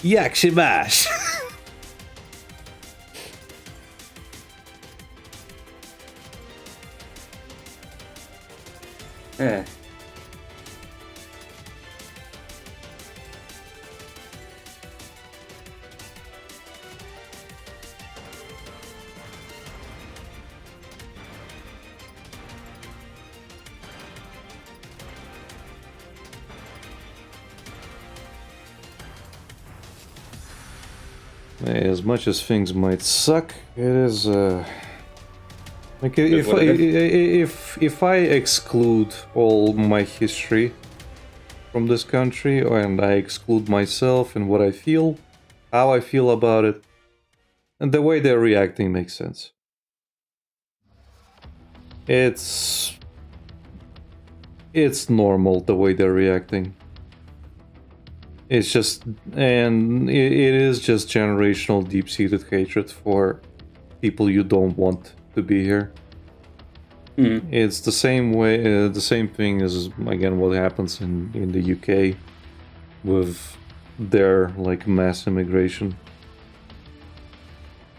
[SPEAKER 1] Yakshimash.
[SPEAKER 2] Yeah.
[SPEAKER 1] As much as things might suck, it is like
[SPEAKER 2] That's what it is.
[SPEAKER 1] if I exclude all my history from this country and I exclude myself and what I feel, how I feel about it, and the way they're reacting makes sense. It's normal the way they're reacting. It's just, and it is just generational deep-seated hatred for people you don't want to be here.
[SPEAKER 2] Mm-hmm.
[SPEAKER 1] It's the same way, the same thing as again what happens in the UK with their like mass immigration.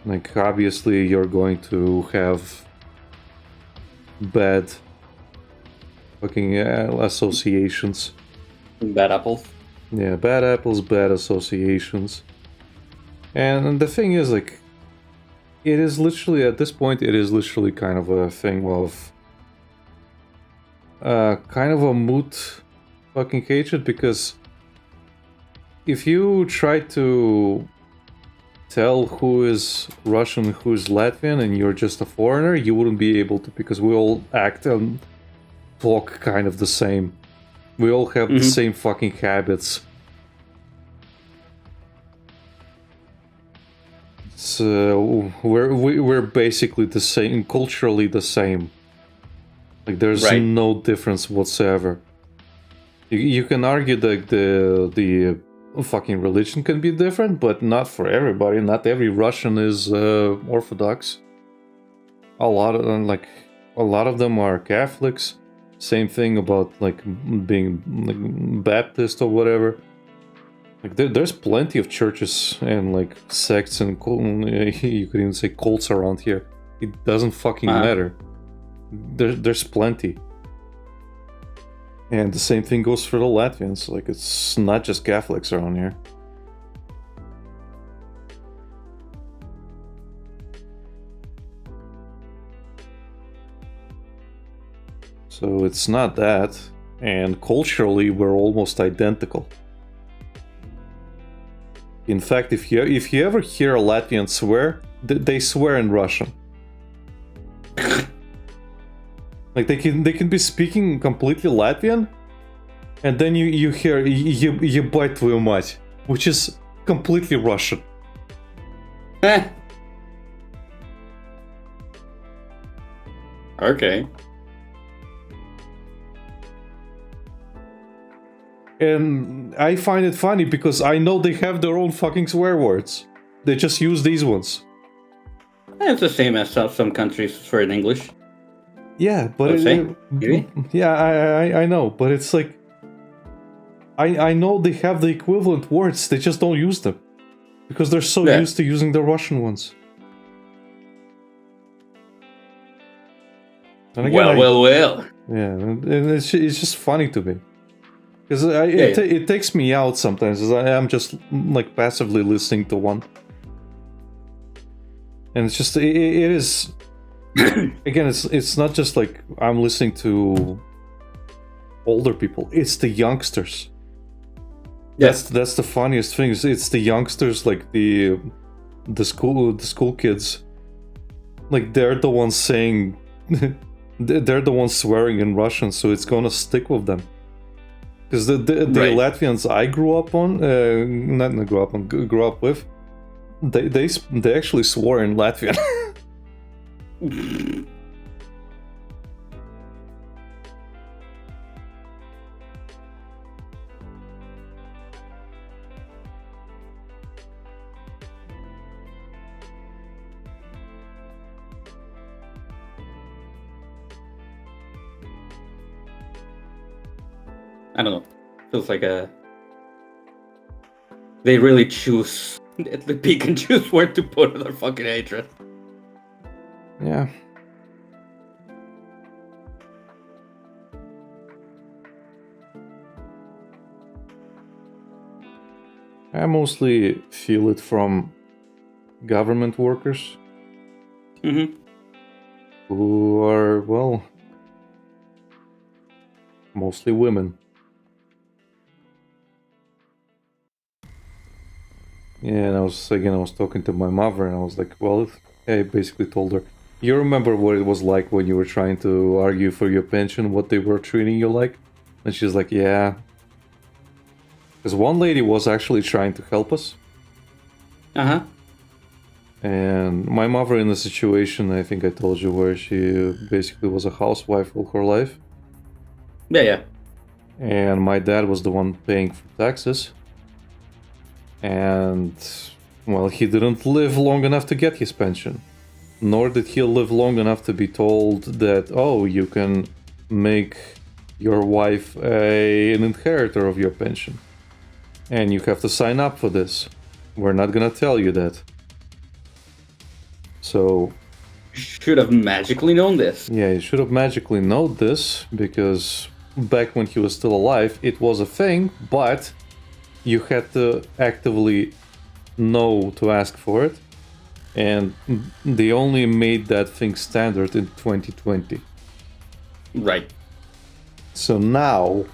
[SPEAKER 1] Like obviously you're going to have bad fucking associations.
[SPEAKER 2] Bad apples.
[SPEAKER 1] Yeah, bad apples, bad associations. And the thing is, like, it is literally, at this point, it is literally kind of a thing of kind of a moot fucking hatred, because if you try to tell who is Russian, who is Latvian, and you're just a foreigner, you wouldn't be able to, because we all act and talk kind of the same. We all have the same fucking habits. It's we're basically the same, culturally the same. Like there's no difference whatsoever. You can argue that the fucking religion can be different, but not for everybody. Not every Russian is Orthodox. A lot of them are Catholics. Same thing about like being like, Baptist or whatever. Like there's plenty of churches and like sects and you could even say cults around here. It doesn't fucking matter. There's plenty. And the same thing goes for the Latvians. Like it's not just Catholics around here. So it's not that, and culturally we're almost identical. In fact, if you ever hear a Latvian swear, they swear in Russian. Like they can be speaking completely Latvian, and then you hear "ебать твою мать," which is completely Russian.
[SPEAKER 2] Okay.
[SPEAKER 1] And I find it funny because I know they have their own fucking swear words. They just use these ones.
[SPEAKER 2] It's the same as some countries swear in English.
[SPEAKER 1] Yeah, but I know, but it's like I know they have the equivalent words. They just don't use them because they're so used to using the Russian ones. And again,
[SPEAKER 2] well.
[SPEAKER 1] Yeah, and it's just funny to me. Because it takes me out sometimes, as I am just like passively listening to one, and it's just it is again it's not just like I'm listening to older people; it's the youngsters. Yes, that's the funniest thing. It's the youngsters, like the school kids. Like they're the ones saying, they're the ones swearing in Russian, so it's gonna stick with them. Because the Latvians I grew up with, they actually swore in Latvian.
[SPEAKER 2] I don't know. Feels like they really choose. The pick and choose where to put their fucking hatred.
[SPEAKER 1] Yeah. I mostly feel it from government workers.
[SPEAKER 2] Mm-hmm.
[SPEAKER 1] Who are, well, mostly women. Yeah, and I was talking to my mother, and I was like, well, I basically told her, you remember what it was like when you were trying to argue for your pension, what they were treating you like? And she's like, yeah. Because one lady was actually trying to help us.
[SPEAKER 2] Uh-huh.
[SPEAKER 1] And my mother in a situation, I think I told you, where she basically was a housewife all her life.
[SPEAKER 2] Yeah.
[SPEAKER 1] And my dad was the one paying for taxes. And, well, he didn't live long enough to get his pension. Nor did he live long enough to be told that, oh, you can make your wife an inheritor of your pension. And you have to sign up for this. We're not gonna tell you that. So...
[SPEAKER 2] should have magically known this.
[SPEAKER 1] Yeah, you should have magically known this, because back when he was still alive, it was a thing, but you had to actively know to ask for it, and they only made that thing standard in 2020.
[SPEAKER 2] Right.
[SPEAKER 1] So now,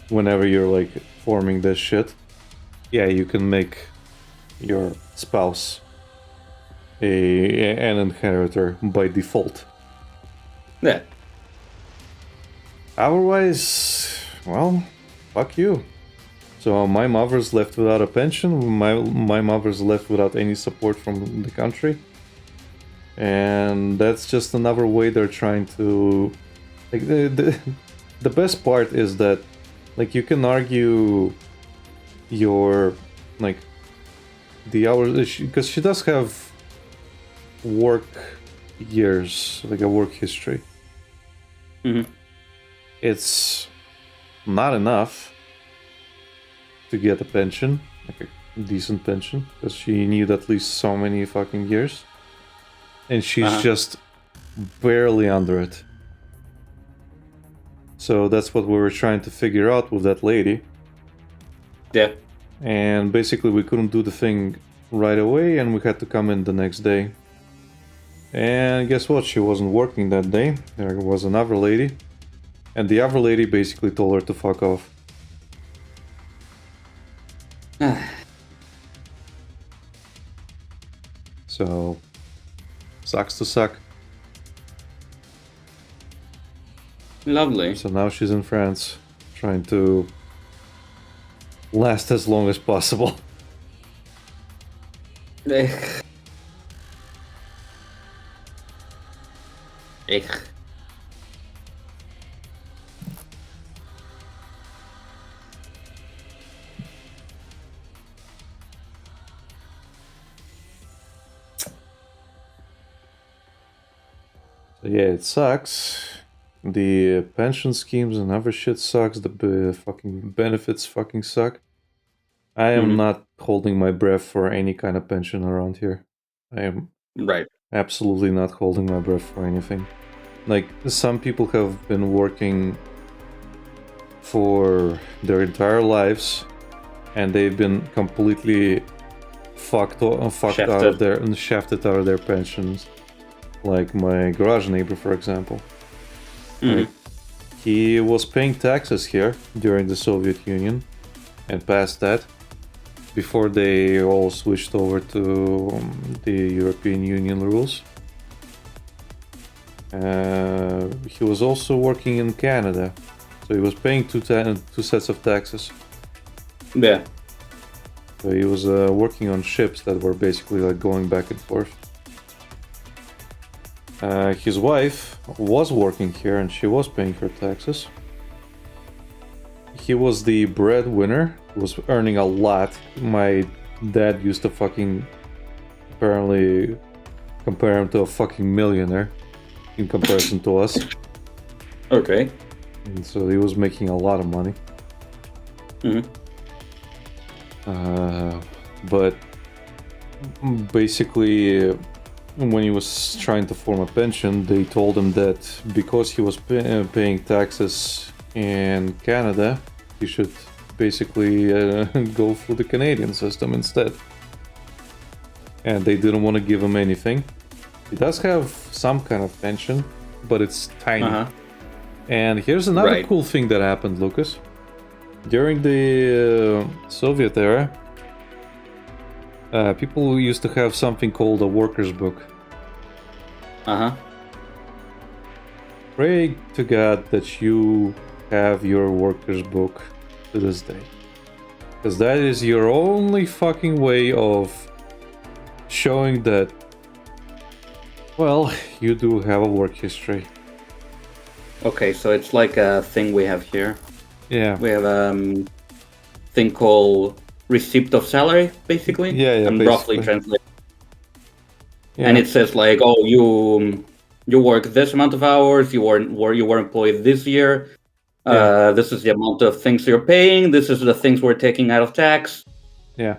[SPEAKER 1] whenever you're like forming this shit, yeah, you can make your spouse an inheritor by default.
[SPEAKER 2] Yeah.
[SPEAKER 1] Otherwise, well, fuck you. So my mother's left without a pension. My mother's left without any support from the country, and that's just another way they're trying to. Like the best part is that, like, you can argue your like the hours because she does have work years, like a work history.
[SPEAKER 2] Mm-hmm.
[SPEAKER 1] It's not enough to get a pension, like a decent pension, because she needed at least so many fucking years, and she's just barely under it. So that's what we were trying to figure out with that lady.
[SPEAKER 2] Yeah.
[SPEAKER 1] And basically we couldn't do the thing right away, and we had to come in the next day. And guess what? She wasn't working that day. There was another lady. And the other lady basically told her to fuck off. So, sucks to suck.
[SPEAKER 2] Lovely.
[SPEAKER 1] So now she's in France, trying to last as long as possible.
[SPEAKER 2] Ech.
[SPEAKER 1] So yeah, it sucks. The pension schemes and other shit sucks. The fucking benefits fucking suck. I am not holding my breath for any kind of pension around here. I am absolutely not holding my breath for anything. Like, some people have been working for their entire lives, and they've been completely shafted out of their pensions. Like my garage neighbor, for example. Like, he was paying taxes here during the Soviet Union, and past that, before they all switched over to the European Union rules. He was also working in Canada, so he was paying two sets of taxes.
[SPEAKER 2] Yeah.
[SPEAKER 1] So he was working on ships that were basically like going back and forth. His wife was working here and she was paying her taxes. He was the breadwinner, was earning a lot. My dad used to fucking apparently compare him to a fucking millionaire in comparison to us.
[SPEAKER 2] Okay.
[SPEAKER 1] And so he was making a lot of money. But basically, when he was trying to form a pension, they told him that because he was paying taxes in Canada, he should basically go through the Canadian system instead. And they didn't want to give him anything. He does have some kind of pension, but it's tiny. And here's another cool thing that happened, Lucas. During the Soviet era, people used to have something called a worker's book. Pray to God that you have your worker's book to this day. Because that is your only fucking way of showing that, well, you do have a work history.
[SPEAKER 2] Okay, so it's like a thing we have here.
[SPEAKER 1] Yeah.
[SPEAKER 2] We have a thing called receipt of salary, basically.
[SPEAKER 1] Yeah,
[SPEAKER 2] I'm
[SPEAKER 1] basically.
[SPEAKER 2] roughly translating.
[SPEAKER 1] Yeah.
[SPEAKER 2] And it says like, oh, you work this amount of hours, you were employed this year. This is the amount of things you're paying. This is the things we're taking out of tax.
[SPEAKER 1] Yeah,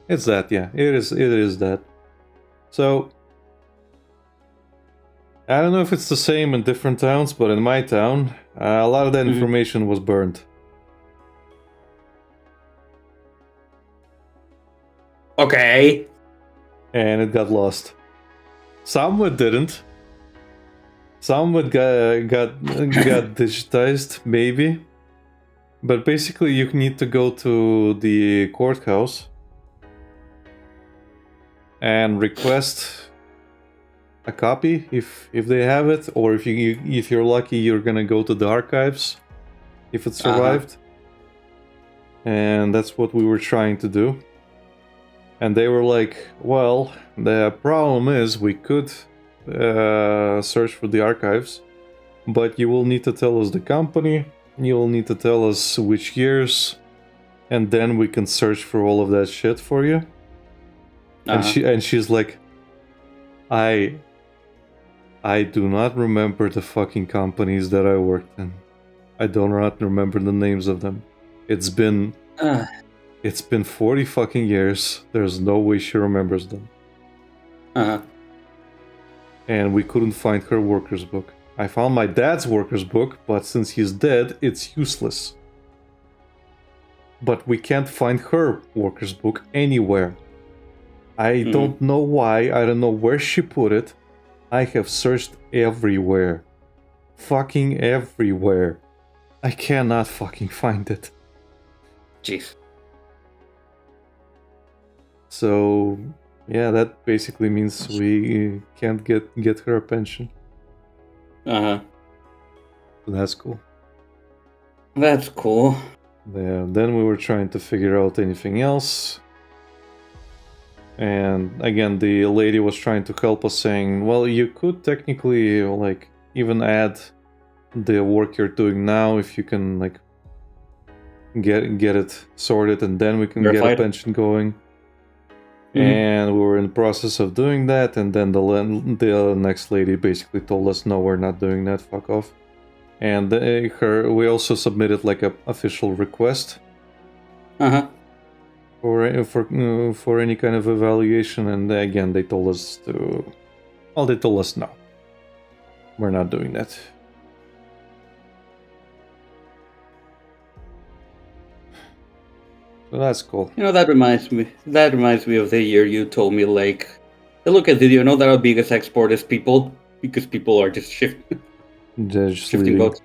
[SPEAKER 1] it's that. Yeah, it is that. So I don't know if it's the same in different towns, but in my town, a lot of that information was burned.
[SPEAKER 2] Okay.
[SPEAKER 1] And it got lost. Some it didn't. Some it got digitized, maybe. But basically, you need to go to the courthouse and request a copy if they have it, or if you're lucky, you're gonna go to the archives if it survived. And that's what we were trying to do. And they were like, well, the problem is we could search for the archives, but you will need to tell us the company, you will need to tell us which years, and then we can search for all of that shit for you. And she's like, I do not remember the fucking companies that I worked in. I do not remember the names of them. It's been 40 fucking years. There's no way she remembers them. And we couldn't find her workers book. I found my dad's workers book, but since he's dead, it's useless. But we can't find her workers book anywhere. I don't know why. I don't know where she put it. I have searched everywhere. Fucking everywhere. I cannot fucking find it.
[SPEAKER 2] Jeez.
[SPEAKER 1] So, yeah, that basically means we can't get her a pension.
[SPEAKER 2] So
[SPEAKER 1] that's cool.
[SPEAKER 2] That's cool.
[SPEAKER 1] Yeah, then we were trying to figure out anything else. And again, the lady was trying to help us, saying, well, you could technically, like, even add the work you're doing now if you can, like, get it sorted, and then we can get a pension going. And we were in the process of doing that, and then the next lady basically told us, no, we're not doing that, fuck off. And we also submitted like a official request for any kind of evaluation, and again they told us no, we're not doing that. So that's cool.
[SPEAKER 2] You know, that reminds me of the year you told me, like, look at it, you know that our biggest export is people, because people are just shifting boats.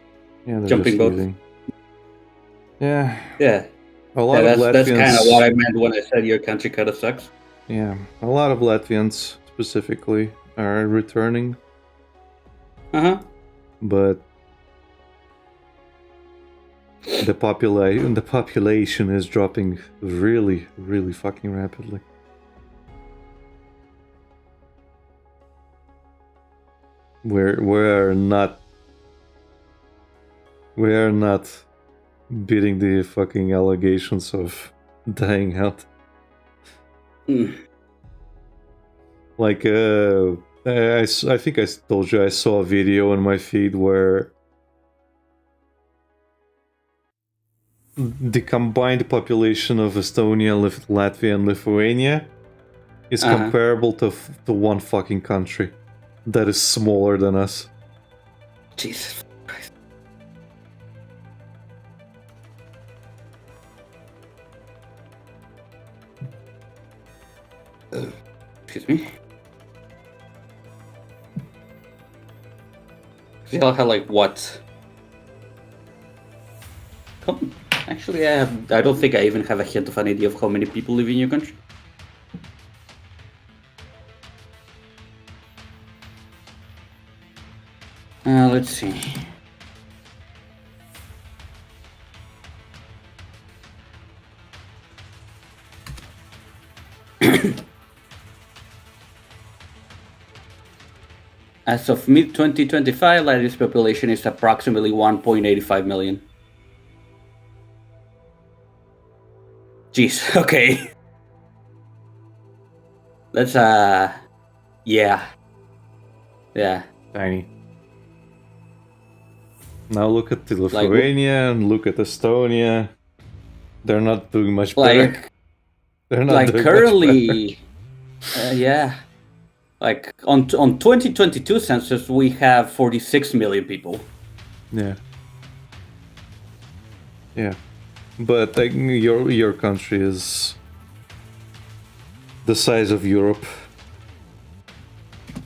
[SPEAKER 1] Yeah,
[SPEAKER 2] jumping boats.
[SPEAKER 1] Yeah.
[SPEAKER 2] Yeah. That's kind of what I meant when I said your country kind of sucks.
[SPEAKER 1] Yeah, a lot of Latvians specifically are returning. But the population is dropping really, really fucking rapidly. We're not beating the fucking allegations of dying out. Like, I think I told you I saw a video on my feed where the combined population of Estonia, Latvia, and Lithuania is comparable to one fucking country that is smaller than us.
[SPEAKER 2] Jesus Christ. Excuse me. See how like what? Actually, I don't think I even have a hint of an idea of how many people live in your country. Let's see. As of mid-2025, Latvia's population is approximately 1.85 million. Jeez, okay. That's, yeah.
[SPEAKER 1] Tiny. Now look at Lithuania and look at Estonia. They're not doing much better. They're not doing
[SPEAKER 2] currently, much better. Yeah. Like, on 2022 census, we have 46 million people.
[SPEAKER 1] Yeah. Yeah. But your country is the size of Europe.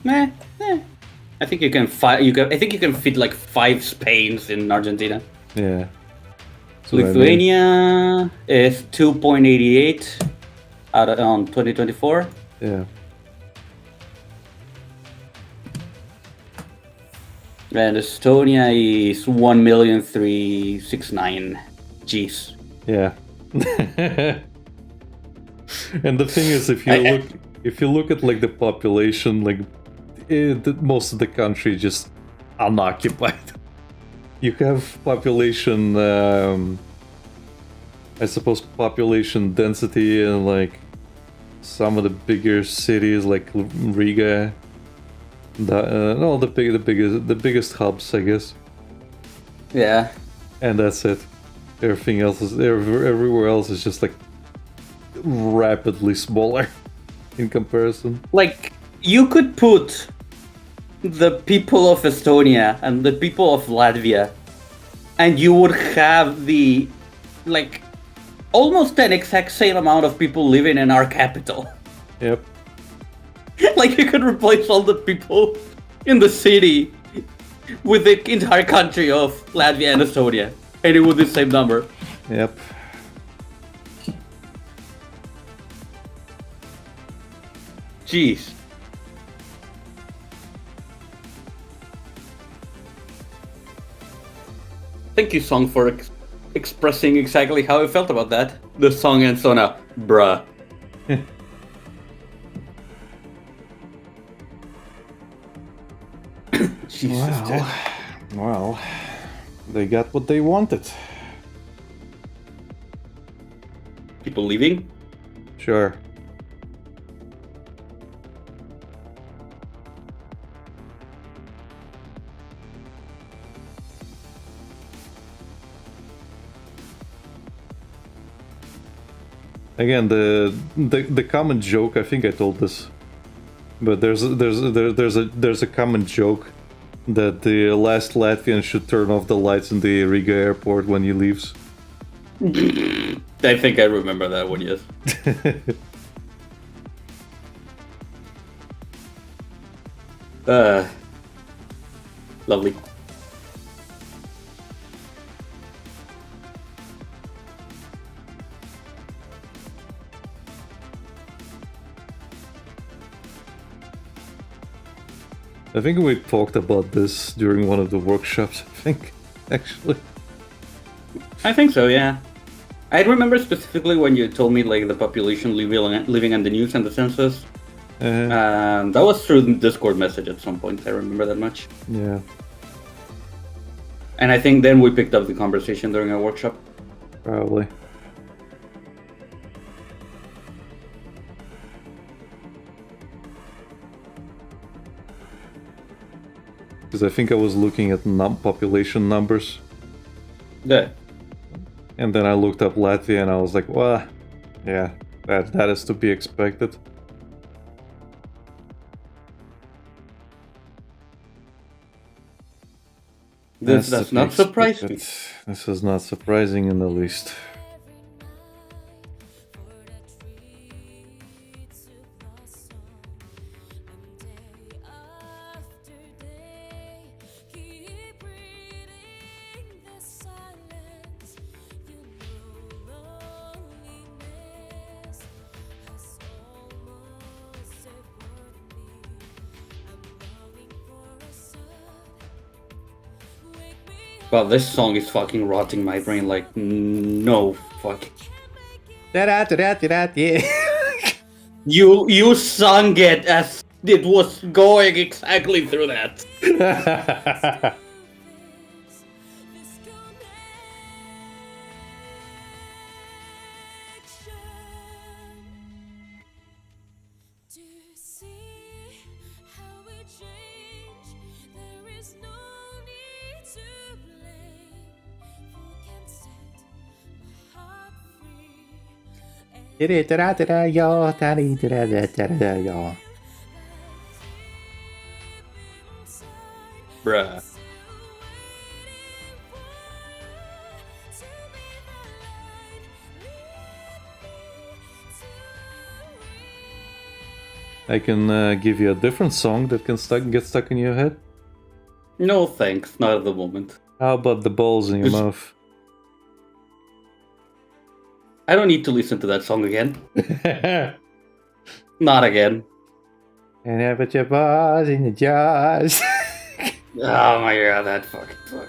[SPEAKER 2] I think you can I think you can fit like 5 Spains in Argentina.
[SPEAKER 1] Yeah.
[SPEAKER 2] Lithuania is 2.88 on 2024.
[SPEAKER 1] Yeah.
[SPEAKER 2] And Estonia is 1,369,000. Jeez.
[SPEAKER 1] Yeah. And the thing is, if you look at like the population, like most of the country just unoccupied. You have population, I suppose, population density in like some of the bigger cities, like Riga. The biggest hubs, I guess.
[SPEAKER 2] Yeah.
[SPEAKER 1] And that's it. Everything else is everywhere else is just like rapidly smaller in comparison.
[SPEAKER 2] Like, you could put the people of Estonia and the people of Latvia, and you would have the, like, almost an exact same amount of people living in our capital.
[SPEAKER 1] Yep.
[SPEAKER 2] Like, you could replace all the people in the city with the entire country of Latvia and Estonia, and it would be the same number.
[SPEAKER 1] Yep.
[SPEAKER 2] Jeez. Thank you, song, for expressing exactly how I felt about that. The song ends on a bruh. Jesus, dude.
[SPEAKER 1] Well, they got what they wanted.
[SPEAKER 2] People leaving?
[SPEAKER 1] Sure. Again, the common joke. I think I told this, but there's a common joke that the last Latvian should turn off the lights in the Riga airport when he leaves.
[SPEAKER 2] I think I remember that one, yes. Lovely.
[SPEAKER 1] I think we talked about this during one of the workshops, I think, actually.
[SPEAKER 2] I think so, yeah. I remember specifically when you told me like the population living on the news and the census. That was through the Discord message at some point, I remember that much.
[SPEAKER 1] Yeah.
[SPEAKER 2] And I think then we picked up the conversation during our workshop.
[SPEAKER 1] Probably. Because I think I was looking at population numbers.
[SPEAKER 2] Yeah.
[SPEAKER 1] And then I looked up Latvia and I was like, well, yeah, that is to be expected.
[SPEAKER 2] That's not surprising.
[SPEAKER 1] This is not surprising in the least.
[SPEAKER 2] Wow, this song is fucking rotting my brain like no fuck. You sung it as it was going exactly through that. Bruh.
[SPEAKER 1] I can give you a different song that can get stuck in your head.
[SPEAKER 2] No thanks, not at the moment.
[SPEAKER 1] How about the balls in your mouth?
[SPEAKER 2] I don't need to listen to that song again. Not again.
[SPEAKER 1] And I put your balls in the jars.
[SPEAKER 2] Oh my god, that fucking song.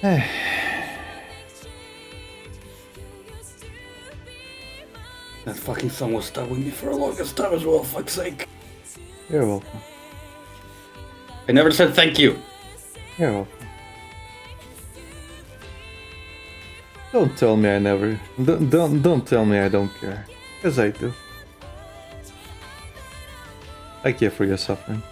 [SPEAKER 1] That
[SPEAKER 2] fucking song was stuck with me for the longest time as well, fuck's sake.
[SPEAKER 1] You're welcome.
[SPEAKER 2] I never said thank you.
[SPEAKER 1] You're welcome. Don't tell me I never... Don't tell me I don't care. Because I do. I care for your suffering.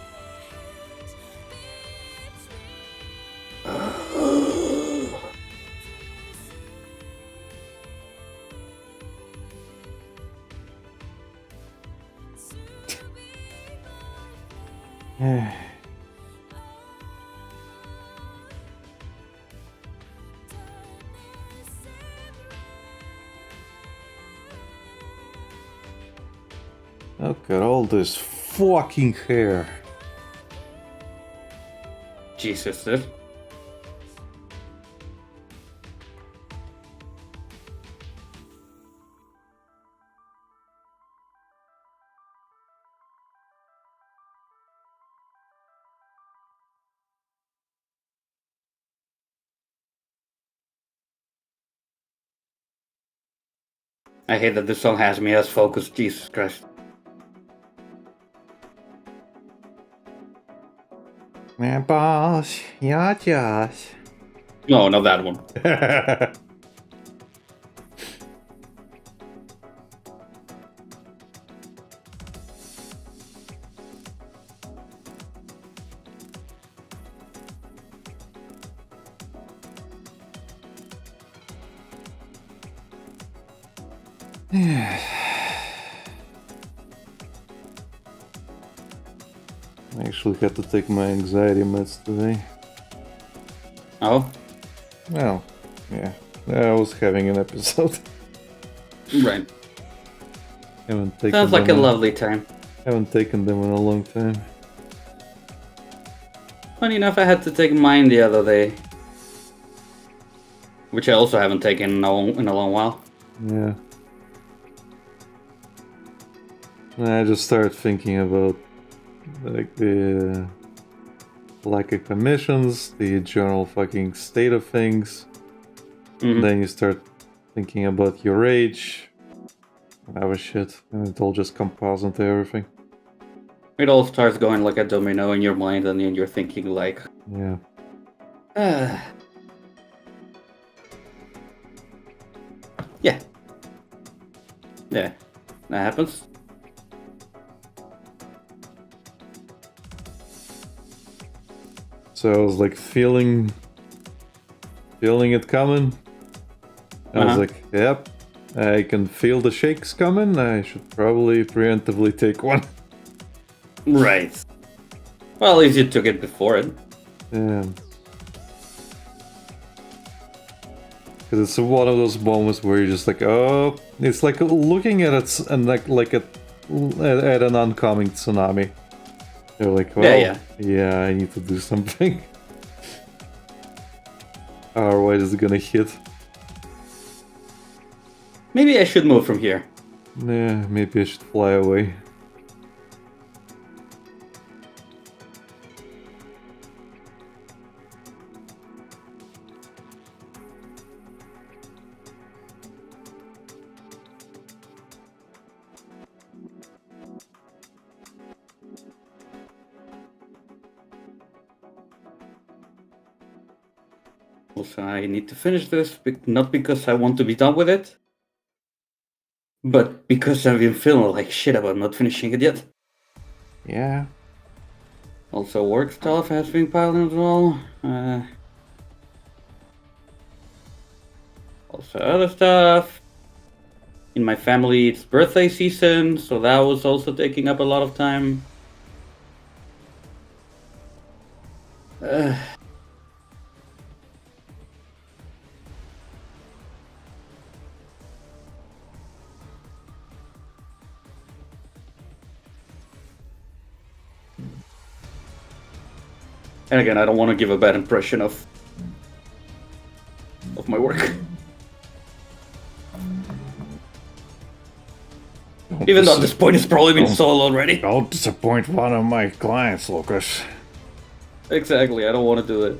[SPEAKER 1] Look at all this fucking hair.
[SPEAKER 2] Jesus, dude. I hate that this song has me as focused, Jesus Christ.
[SPEAKER 1] My boss, yes.
[SPEAKER 2] No, not that one.
[SPEAKER 1] I actually had to take my anxiety meds today.
[SPEAKER 2] Oh?
[SPEAKER 1] Well, yeah. I was having an episode.
[SPEAKER 2] Right.
[SPEAKER 1] Haven't taken
[SPEAKER 2] Sounds like a
[SPEAKER 1] them
[SPEAKER 2] lovely time.
[SPEAKER 1] Haven't taken them in a long time.
[SPEAKER 2] Funny enough, I had to take mine the other day. Which I also haven't taken in a long while.
[SPEAKER 1] Yeah. And I just started thinking about like the lack of commissions, the general fucking state of things.
[SPEAKER 2] Mm-hmm.
[SPEAKER 1] Then you start thinking about your age and other shit, and it all just compiles into everything.
[SPEAKER 2] It all starts going like a domino in your mind, and then you're thinking like,
[SPEAKER 1] Yeah.
[SPEAKER 2] Yeah. Yeah. That happens.
[SPEAKER 1] So I was like feeling it coming. I was like, yep, I can feel the shakes coming. I should probably preemptively take one.
[SPEAKER 2] Right. Well, at least you took it before it.
[SPEAKER 1] Yeah. Because it's one of those moments where you're just like, oh, it's like looking at it and like at an oncoming tsunami. You're like, well, yeah, I need to do something. Otherwise it's gonna hit.
[SPEAKER 2] Maybe I should move from here.
[SPEAKER 1] Yeah, maybe I should fly away.
[SPEAKER 2] Also, I need to finish this, not because I want to be done with it, but because I've been feeling like shit about not finishing it yet.
[SPEAKER 1] Yeah.
[SPEAKER 2] Also, work stuff has been piling as well. Also, other stuff. In my family, it's birthday season, so that was also taking up a lot of time. And again, I don't want to give a bad impression of my work. Even though at this point it's probably been sold already.
[SPEAKER 1] Don't disappoint one of my clients, Lucas.
[SPEAKER 2] Exactly, I don't want to do it.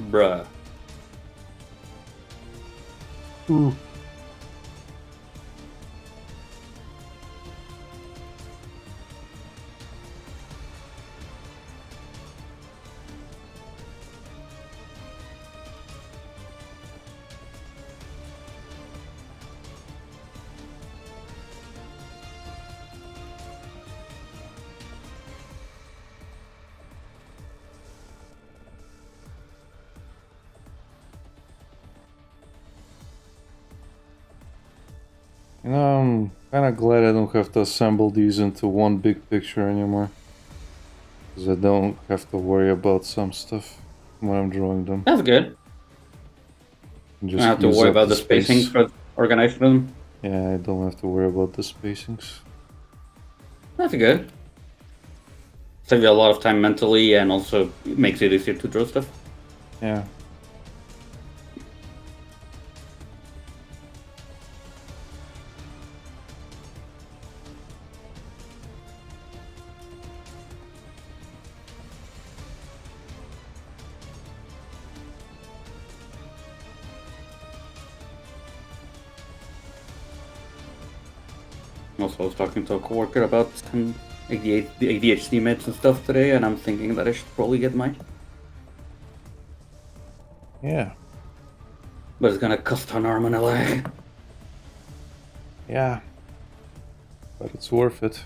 [SPEAKER 2] Bruh.
[SPEAKER 1] Ooh. You know, I'm kind of glad I don't have to assemble these into one big picture anymore. Because I don't have to worry about some stuff when I'm drawing them.
[SPEAKER 2] That's good.
[SPEAKER 1] And
[SPEAKER 2] I don't
[SPEAKER 1] just
[SPEAKER 2] have to
[SPEAKER 1] use
[SPEAKER 2] worry
[SPEAKER 1] up
[SPEAKER 2] about
[SPEAKER 1] the
[SPEAKER 2] the spacing
[SPEAKER 1] space.
[SPEAKER 2] for organizing them.
[SPEAKER 1] Yeah, I don't have to worry about the spacings.
[SPEAKER 2] That's good. Save you a lot of time mentally and also makes it easier to draw stuff.
[SPEAKER 1] Yeah.
[SPEAKER 2] Also, I was talking to a coworker about some ADHD meds and stuff today, and I'm thinking that I should probably get mine.
[SPEAKER 1] Yeah.
[SPEAKER 2] But it's gonna cost an arm and a leg.
[SPEAKER 1] Yeah. But it's worth it.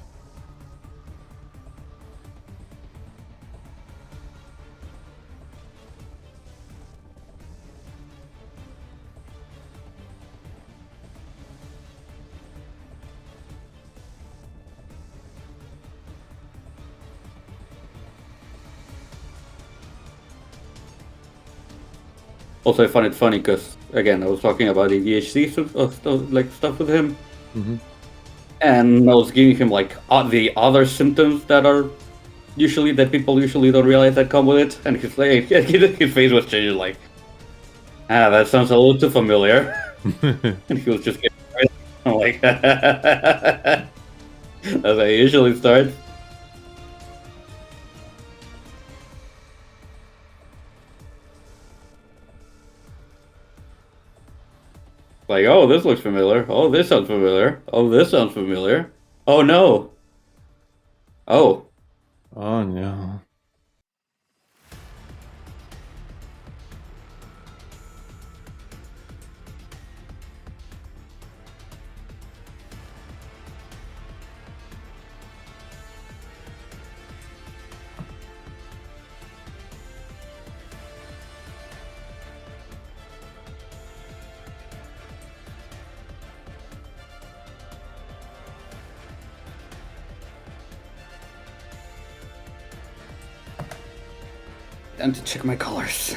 [SPEAKER 2] Also, I find it funny because, again, I was talking about ADHD stuff with him,
[SPEAKER 1] Mm-hmm.
[SPEAKER 2] and I was giving him like the other symptoms that are that people usually don't realize that come with it, and his like his face was changing like, that sounds a little too familiar, and he was just getting I'm like, as I usually start. Like, oh, this looks familiar. Oh, this sounds familiar. Oh, this sounds familiar. Oh no. Oh.
[SPEAKER 1] Oh no.
[SPEAKER 2] And to check my colors.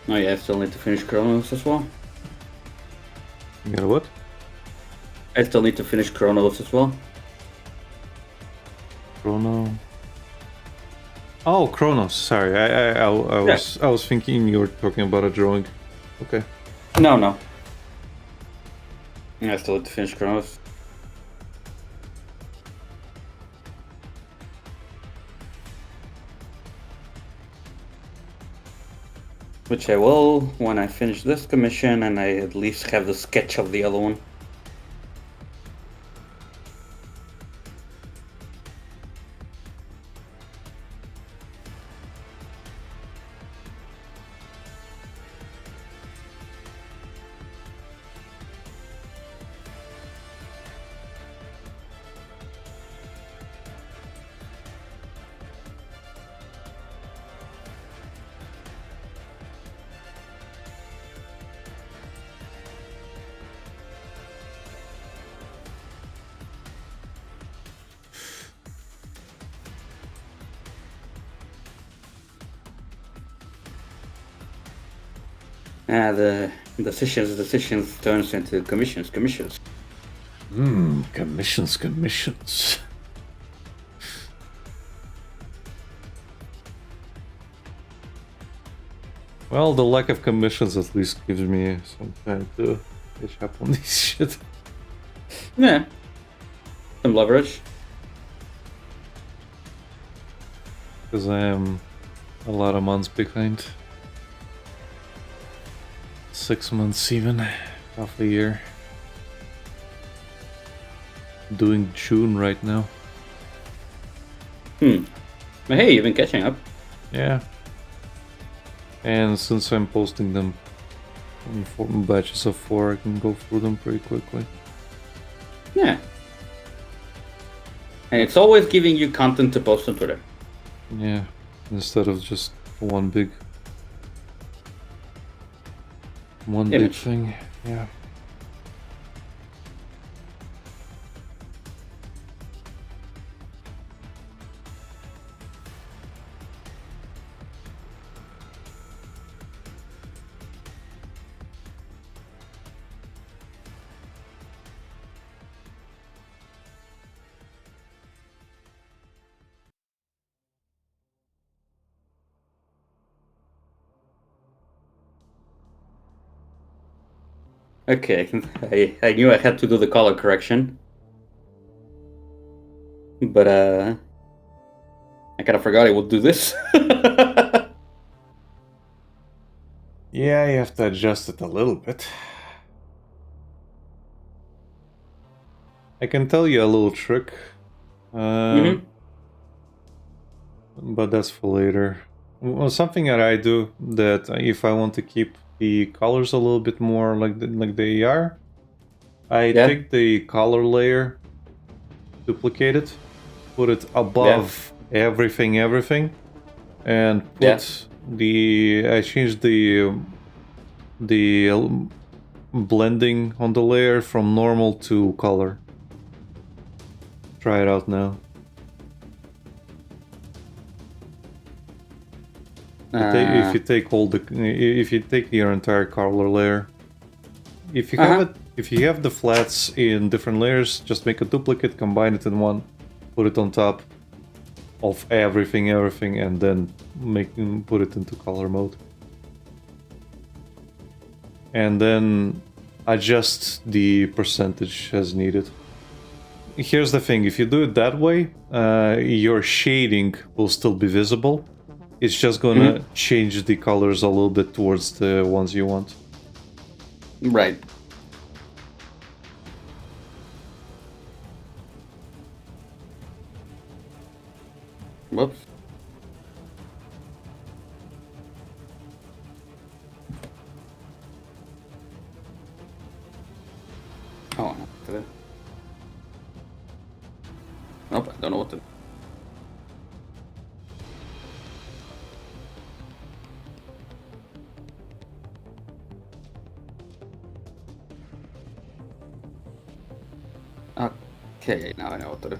[SPEAKER 2] Oh yeah, I still need to finish Chronos as well.
[SPEAKER 1] You know what?
[SPEAKER 2] I still need to finish Chronos as well.
[SPEAKER 1] Chrono. Oh, Chronos. Sorry, I was thinking you were talking about a drawing. Okay.
[SPEAKER 2] No. I still need to finish Chronos. Which I will when I finish this commission and I at least have the sketch of the other one. The decisions turns into commissions.
[SPEAKER 1] Commissions. Well, the lack of commissions at least gives me some time to catch up on this shit.
[SPEAKER 2] Yeah. Some leverage.
[SPEAKER 1] Because I am a lot of months behind. 6 months even, half a year. Doing June right now.
[SPEAKER 2] But hey, you've been catching up.
[SPEAKER 1] Yeah. And since I'm posting them in batches of 4, I can go through them pretty quickly.
[SPEAKER 2] Yeah. And it's always giving you content to post on Twitter.
[SPEAKER 1] Yeah, instead of just one big
[SPEAKER 2] Image.
[SPEAKER 1] thing. Yeah.
[SPEAKER 2] Okay, I knew I had to do the color correction. But I kind of forgot I would do this.
[SPEAKER 1] Yeah, you have to adjust it a little bit. I can tell you a little trick. But that's for later. Well, something that I do that if I want to keep the colors a little bit more like they are, I take the color layer, duplicate it, put it above everything, and put I change the blending on the layer from normal to color. Try it out now. If you take your entire color layer, if you have the flats in different layers, just make a duplicate, combine it in one, put it on top of everything, and then put it into color mode, and then adjust the percentage as needed. Here's the thing: if you do it that way, your shading will still be visible. It's just gonna change the colors a little bit towards the ones you want.
[SPEAKER 2] Right. Whoops. Oh, nope, I don't know what to do. Okay, now I know what to do.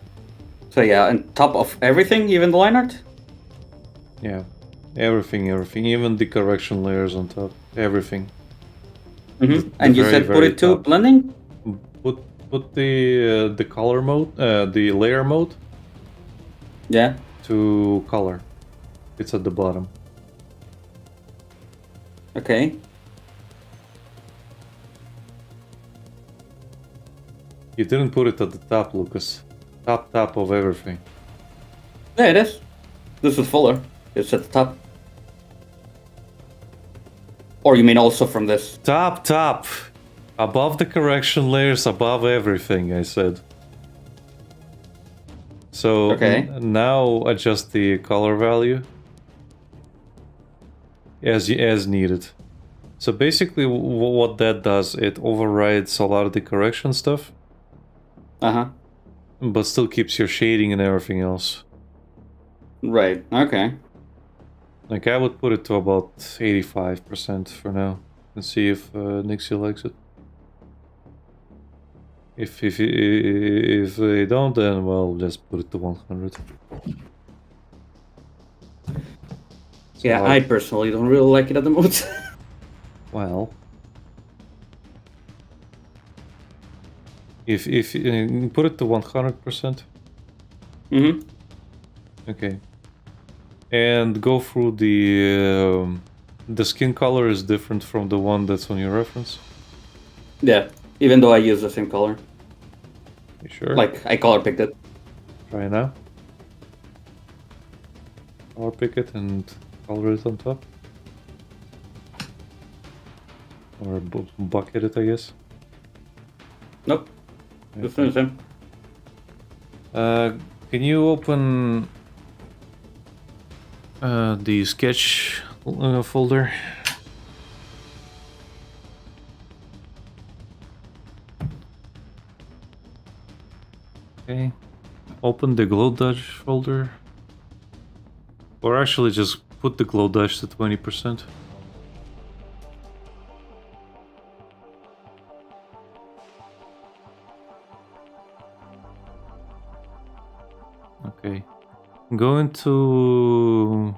[SPEAKER 2] So yeah, on top of everything, even the line art?
[SPEAKER 1] Yeah, everything, even the correction layers on top, everything.
[SPEAKER 2] And you said put it to blending?
[SPEAKER 1] Put the color mode, the layer mode.
[SPEAKER 2] Yeah.
[SPEAKER 1] To color. It's at the bottom.
[SPEAKER 2] Okay.
[SPEAKER 1] You didn't put it at the top, Lucas. Top of everything.
[SPEAKER 2] Yeah, it is. This is fuller. It's at the top. Or you mean also from this?
[SPEAKER 1] Top. Above the correction layers, above everything, I said. So now adjust the color value as needed. So basically what that does, it overrides a lot of the correction stuff. But still keeps your shading and everything else.
[SPEAKER 2] Right, okay.
[SPEAKER 1] Like I would put it to about 85% for now and see if Nixie likes it. If they don't, then well, just put it to 100.
[SPEAKER 2] Yeah, I personally don't really like it at the moment.
[SPEAKER 1] Well, if put it to 100%. Okay. And go through the skin color is different from the one that's on your reference.
[SPEAKER 2] Yeah, even though I use the same color.
[SPEAKER 1] You sure?
[SPEAKER 2] Like, I color picked it.
[SPEAKER 1] Try it now. Color pick it and color it on top. Or bucket it, I guess.
[SPEAKER 2] Nope. Just the same.
[SPEAKER 1] Can you open the sketch folder? Okay. Open the glow dodge folder. Or actually just put the glow dodge to 20%. Okay. Go into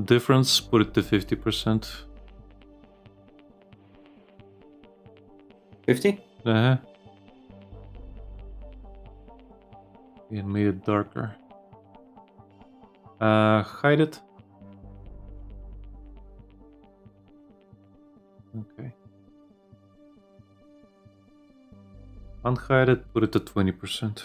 [SPEAKER 1] difference, put it to 50%.
[SPEAKER 2] 50?
[SPEAKER 1] Uh-huh. And made it darker. Hide it. Okay. Unhide it, put it to 20%.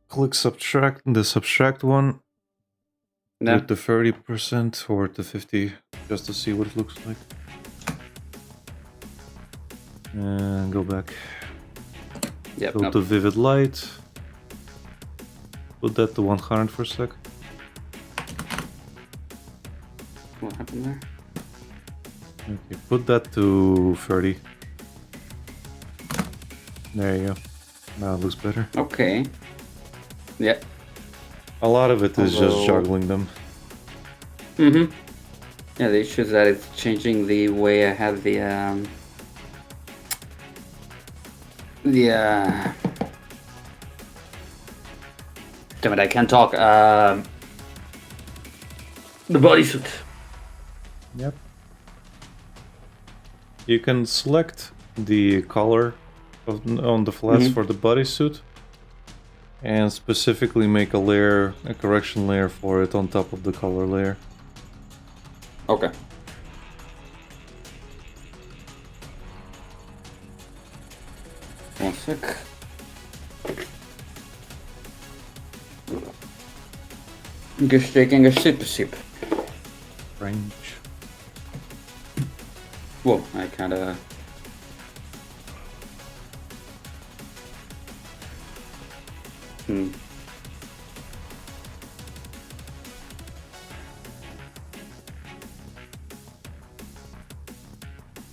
[SPEAKER 1] Click subtract, the subtract one.
[SPEAKER 2] Yeah.
[SPEAKER 1] Put it to 30% or to 50, just to see what it looks like. And go back.
[SPEAKER 2] Yep,
[SPEAKER 1] Go to vivid light. Put that to 100 for a sec.
[SPEAKER 2] What happened there?
[SPEAKER 1] Okay, put that to 30. There you go. Now it looks better.
[SPEAKER 2] Okay. Yeah.
[SPEAKER 1] A lot of it is just juggling them.
[SPEAKER 2] Mm-hmm. Yeah, the issue is that it's changing the way I have the damn it, I can't talk. The bodysuit.
[SPEAKER 1] Yep. You can select the color on the flats for the bodysuit and specifically make a layer, a correction layer for it on top of the color layer.
[SPEAKER 2] Okay. One sec. Just taking a sip.
[SPEAKER 1] Range.
[SPEAKER 2] Whoa, I kinda... Oh,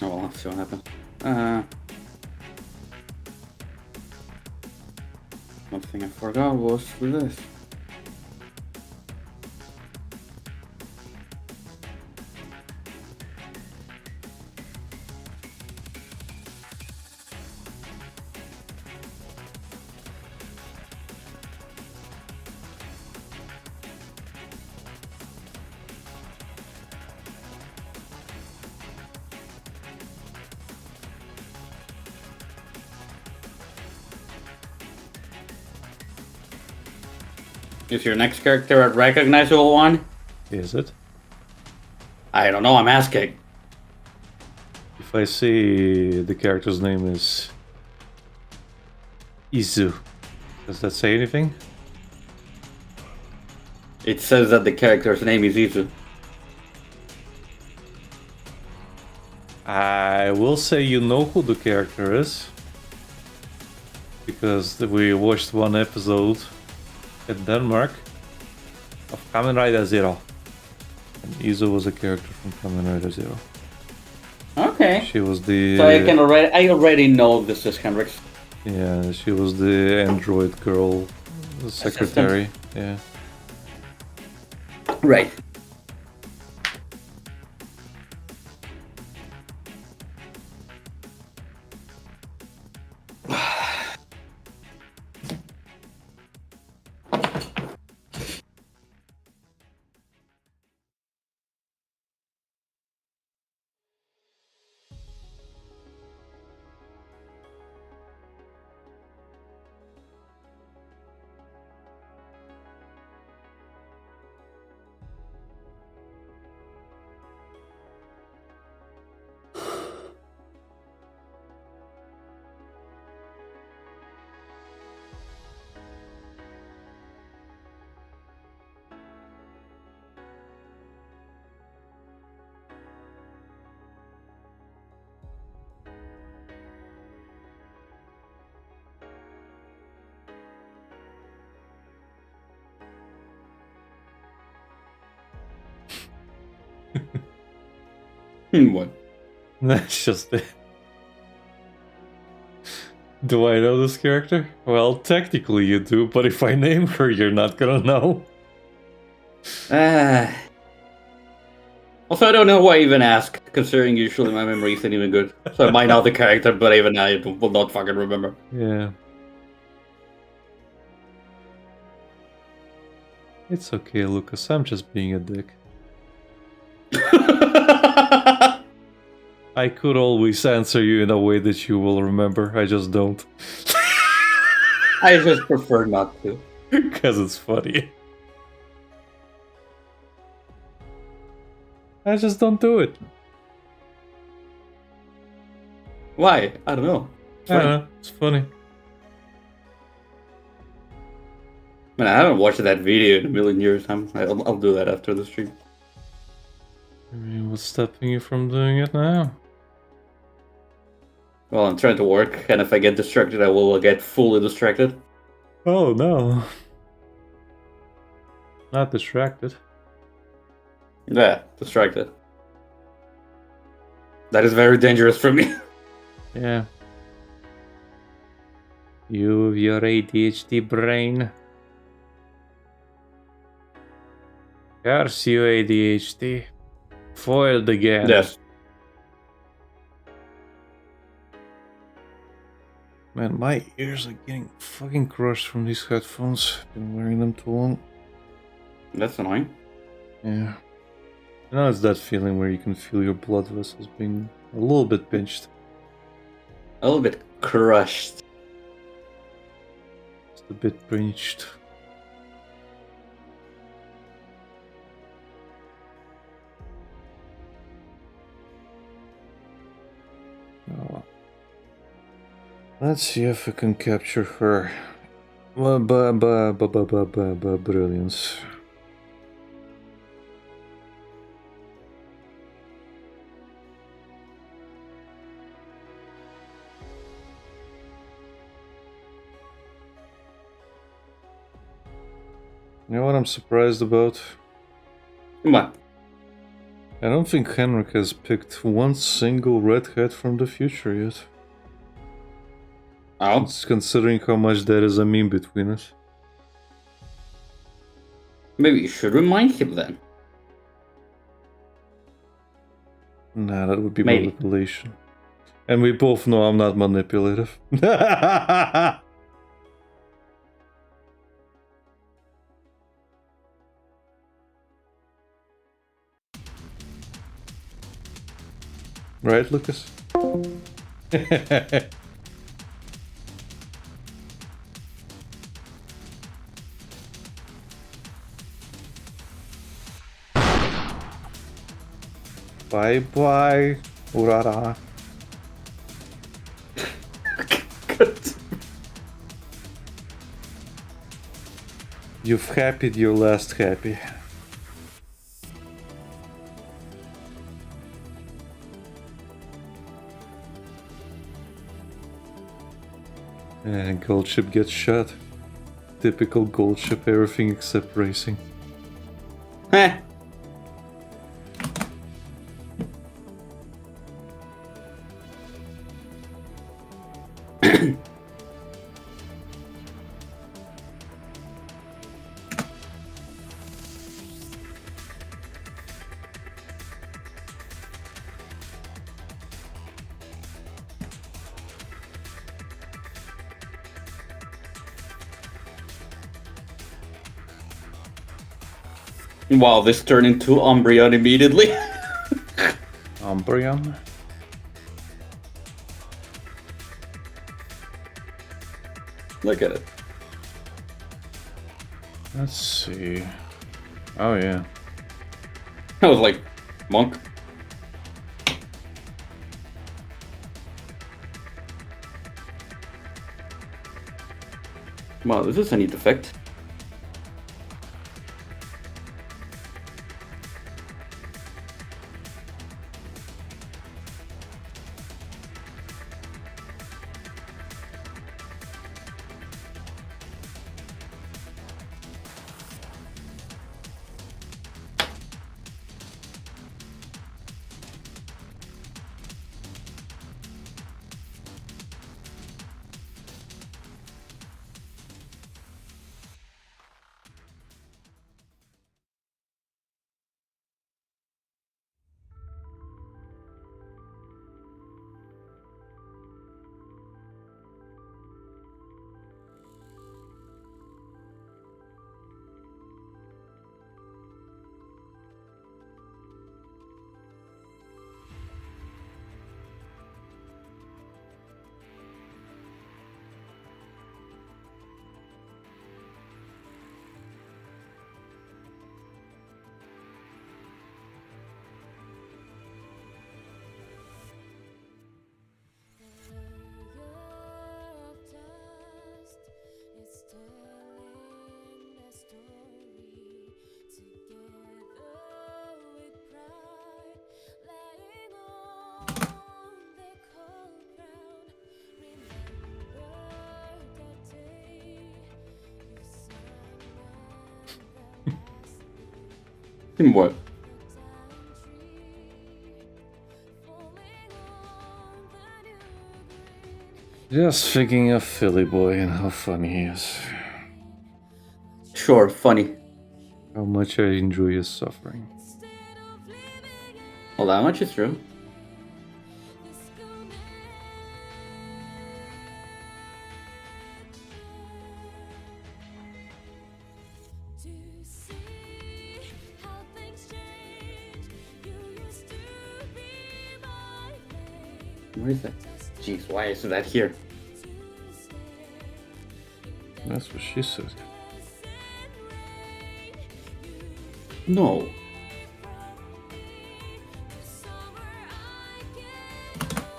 [SPEAKER 2] well, let's see what happens. One thing I forgot was this. Is your next character a recognizable one?
[SPEAKER 1] Is it?
[SPEAKER 2] I don't know, I'm asking.
[SPEAKER 1] If I see the character's name is Izu, does that say anything?
[SPEAKER 2] It says that the character's name is Izu.
[SPEAKER 1] I will say you know who the character is, because we watched one episode in Denmark of Kamen Rider Zero. And Izu was a character from Kamen Rider Zero.
[SPEAKER 2] Okay.
[SPEAKER 1] She was the...
[SPEAKER 2] So I already know this is Henrik's.
[SPEAKER 1] Yeah, she was the android girl secretary. Yeah.
[SPEAKER 2] Right. What?
[SPEAKER 1] That's just it. Do I know this character? Well, technically you do, but if I name her, you're not gonna know.
[SPEAKER 2] Also, I don't know why I even ask, considering usually my memory isn't even good. So I might know the character, but even I will not fucking remember.
[SPEAKER 1] Yeah. It's okay, Lucas. I'm just being a dick. I could always answer you in a way that you will remember. I just don't.
[SPEAKER 2] I just prefer not to.
[SPEAKER 1] Because it's funny. I just don't do it.
[SPEAKER 2] Why? I don't know. It's
[SPEAKER 1] I
[SPEAKER 2] fine.
[SPEAKER 1] don't know. It's funny.
[SPEAKER 2] Man, I haven't watched that video in a million years. I'll do that after the stream.
[SPEAKER 1] I mean, what's stopping you from doing it now?
[SPEAKER 2] Well, I'm trying to work, and if I get distracted, I will get fully distracted.
[SPEAKER 1] Oh no. Not distracted.
[SPEAKER 2] Yeah, distracted. That is very dangerous for me.
[SPEAKER 1] Yeah. You, your ADHD brain. Curse you, ADHD. Foiled again.
[SPEAKER 2] Yes.
[SPEAKER 1] Man, my ears are getting fucking crushed from these headphones. Been wearing them too long.
[SPEAKER 2] That's annoying.
[SPEAKER 1] Yeah. You know, it's that feeling where you can feel your blood vessels being a little bit pinched.
[SPEAKER 2] A little bit crushed.
[SPEAKER 1] Just a bit pinched. Oh. Let's see if I can capture her. Brilliance. You know what I'm surprised about?
[SPEAKER 2] What?
[SPEAKER 1] I don't think Henrik has picked one single redhead from the future yet.
[SPEAKER 2] Oh?
[SPEAKER 1] Considering how much there is a meme between us.
[SPEAKER 2] Maybe you should remind him then.
[SPEAKER 1] Nah, that would be
[SPEAKER 2] Maybe.
[SPEAKER 1] manipulation. And we both know I'm not manipulative. Right, Lucas? Bye bye, Urara. You've happied your last happy. And gold ship gets shot. Typical gold ship, everything except racing.
[SPEAKER 2] Heh. Wow, this turned into Umbreon immediately.
[SPEAKER 1] Umbreon?
[SPEAKER 2] Look at it.
[SPEAKER 1] Let's see. Oh yeah.
[SPEAKER 2] I was like, monk. Wow, this is a neat effect. What?
[SPEAKER 1] Just thinking of Philly Boy and how funny he is.
[SPEAKER 2] Sure, funny.
[SPEAKER 1] How much I enjoy his suffering.
[SPEAKER 2] Well, that much is true. Where is that? Jeez, why is that here?
[SPEAKER 1] That's what she said.
[SPEAKER 2] No.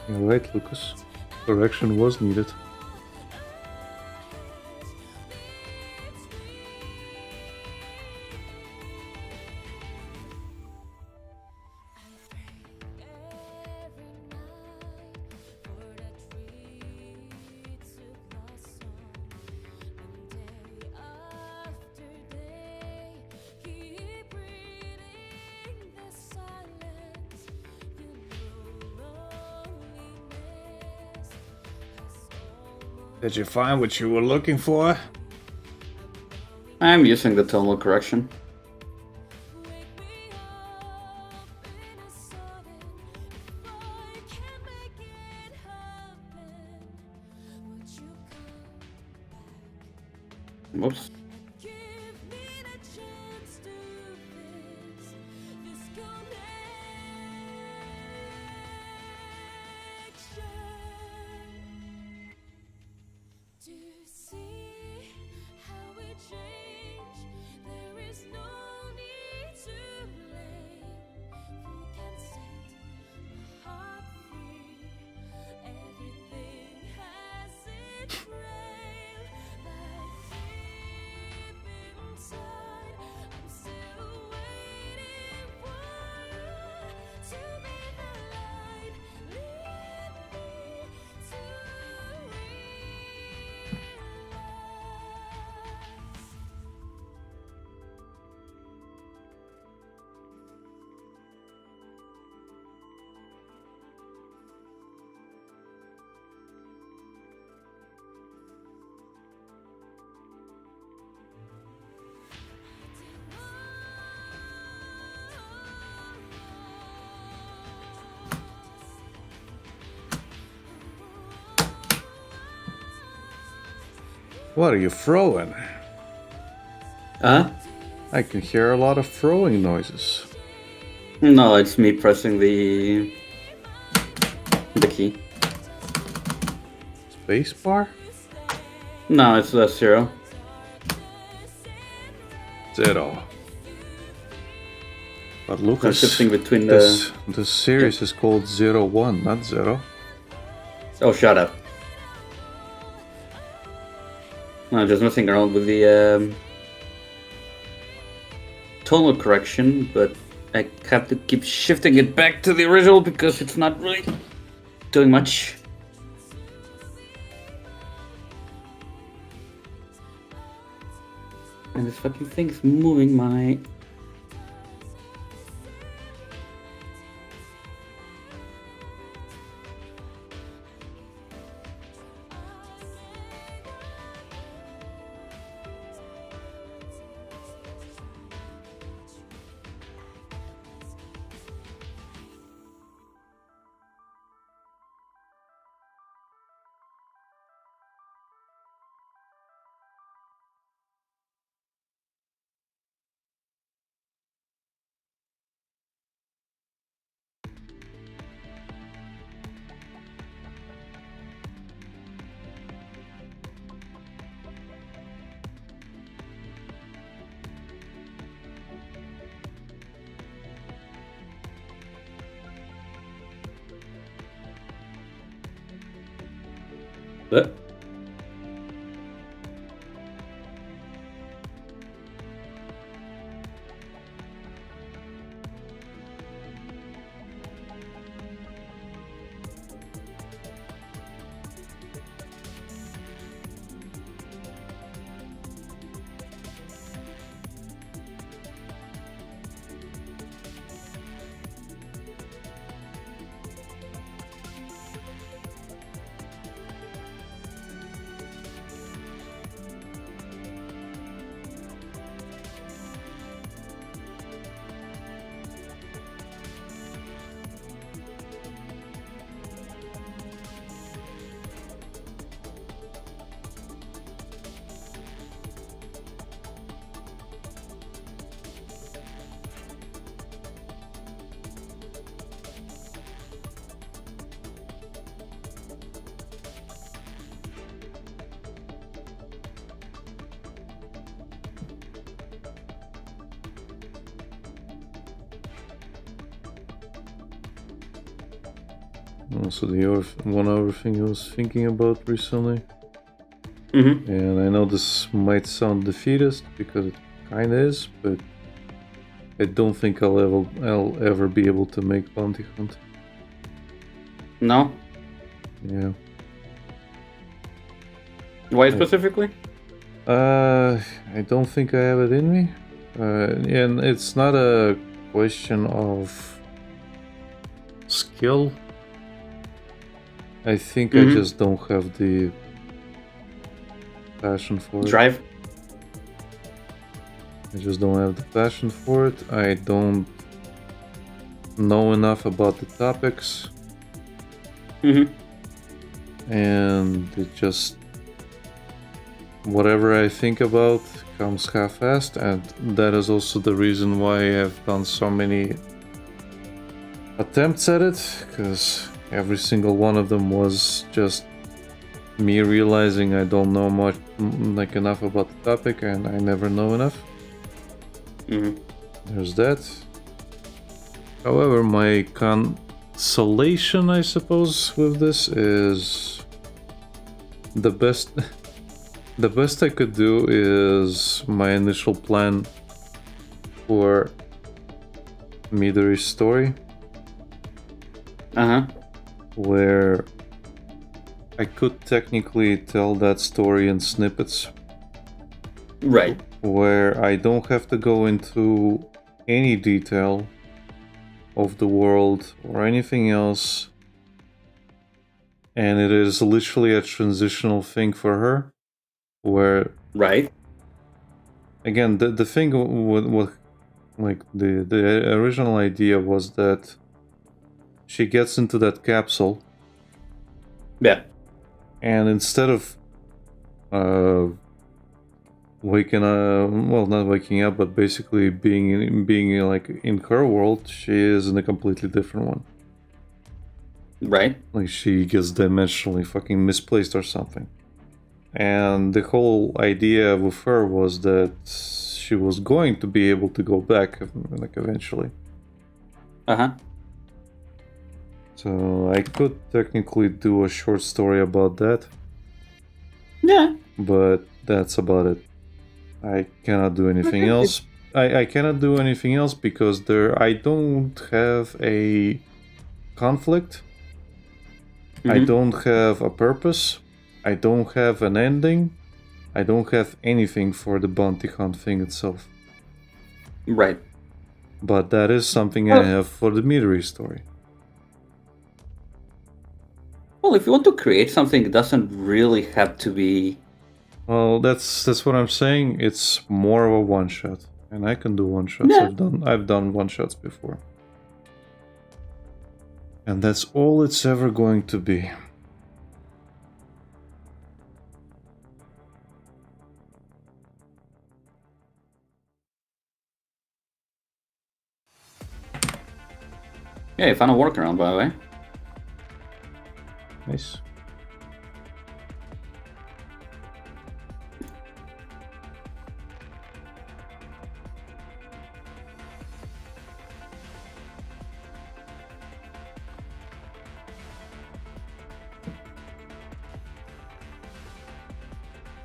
[SPEAKER 1] You're right, Lucas. Correction was needed. Did you find what you were looking for?
[SPEAKER 2] I'm using the tonal correction. Whoops.
[SPEAKER 1] What are you throwing?
[SPEAKER 2] Huh?
[SPEAKER 1] I can hear a lot of throwing noises.
[SPEAKER 2] No, it's me pressing the key.
[SPEAKER 1] Space bar?
[SPEAKER 2] No, it's the 0.
[SPEAKER 1] 0. But
[SPEAKER 2] I'm
[SPEAKER 1] Lucas,
[SPEAKER 2] shifting between
[SPEAKER 1] this series is called 01, not 0.
[SPEAKER 2] Oh, shut up. No, just messing around with the tonal correction, but I have to keep shifting it back to the original because it's not really doing much. And this fucking thing's moving my... What?
[SPEAKER 1] Also, the one other thing I was thinking about recently,
[SPEAKER 2] Mm-hmm.
[SPEAKER 1] and I know this might sound defeatist because it kind of is, but I don't think I'll ever be able to make Bounty Hunt.
[SPEAKER 2] No?
[SPEAKER 1] Yeah.
[SPEAKER 2] Why specifically?
[SPEAKER 1] I don't think I have it in me. And it's not a question of skill. I think I just don't have the passion for it.
[SPEAKER 2] Drive?
[SPEAKER 1] I just don't have the passion for it. I don't know enough about the topics.
[SPEAKER 2] Mm-hmm.
[SPEAKER 1] And it just... whatever I think about comes half-assed, and that is also the reason why I've done so many attempts at it, because every single one of them was just me realizing I don't know much, like enough about the topic, and I never know enough.
[SPEAKER 2] Mm-hmm.
[SPEAKER 1] There's that. However, my consolation, I suppose, with this is the best. The best I could do is my initial plan for Midori's story.
[SPEAKER 2] Uh-huh.
[SPEAKER 1] Where I could technically tell that story in snippets.
[SPEAKER 2] Right.
[SPEAKER 1] Where I don't have to go into any detail of the world or anything else. And it is literally a transitional thing for her. Where...
[SPEAKER 2] right.
[SPEAKER 1] Again, the thing with like the original idea was that she gets into that capsule.
[SPEAKER 2] Yeah.
[SPEAKER 1] And instead of waking up, well, not waking up, but basically being like in her world, she is in a completely different one.
[SPEAKER 2] Right.
[SPEAKER 1] Like she gets dimensionally fucking misplaced or something. And the whole idea with her was that she was going to be able to go back, like, eventually.
[SPEAKER 2] Uh-huh.
[SPEAKER 1] So I could technically do a short story about that.
[SPEAKER 2] Yeah.
[SPEAKER 1] But that's about it. I cannot do anything else. I cannot do anything else because I don't have a conflict.
[SPEAKER 2] Mm-hmm.
[SPEAKER 1] I don't have a purpose. I don't have an ending. I don't have anything for the bounty hunt thing itself.
[SPEAKER 2] Right.
[SPEAKER 1] But that is something I have for the Midori story.
[SPEAKER 2] Well, if you want to create something, it doesn't really have to be...
[SPEAKER 1] Well, that's what I'm saying. It's more of a one-shot. And I can do one-shots.
[SPEAKER 2] Yeah.
[SPEAKER 1] I've done one-shots before. And that's all it's ever going to be.
[SPEAKER 2] Yeah, you found a workaround, by the way.
[SPEAKER 1] Nice.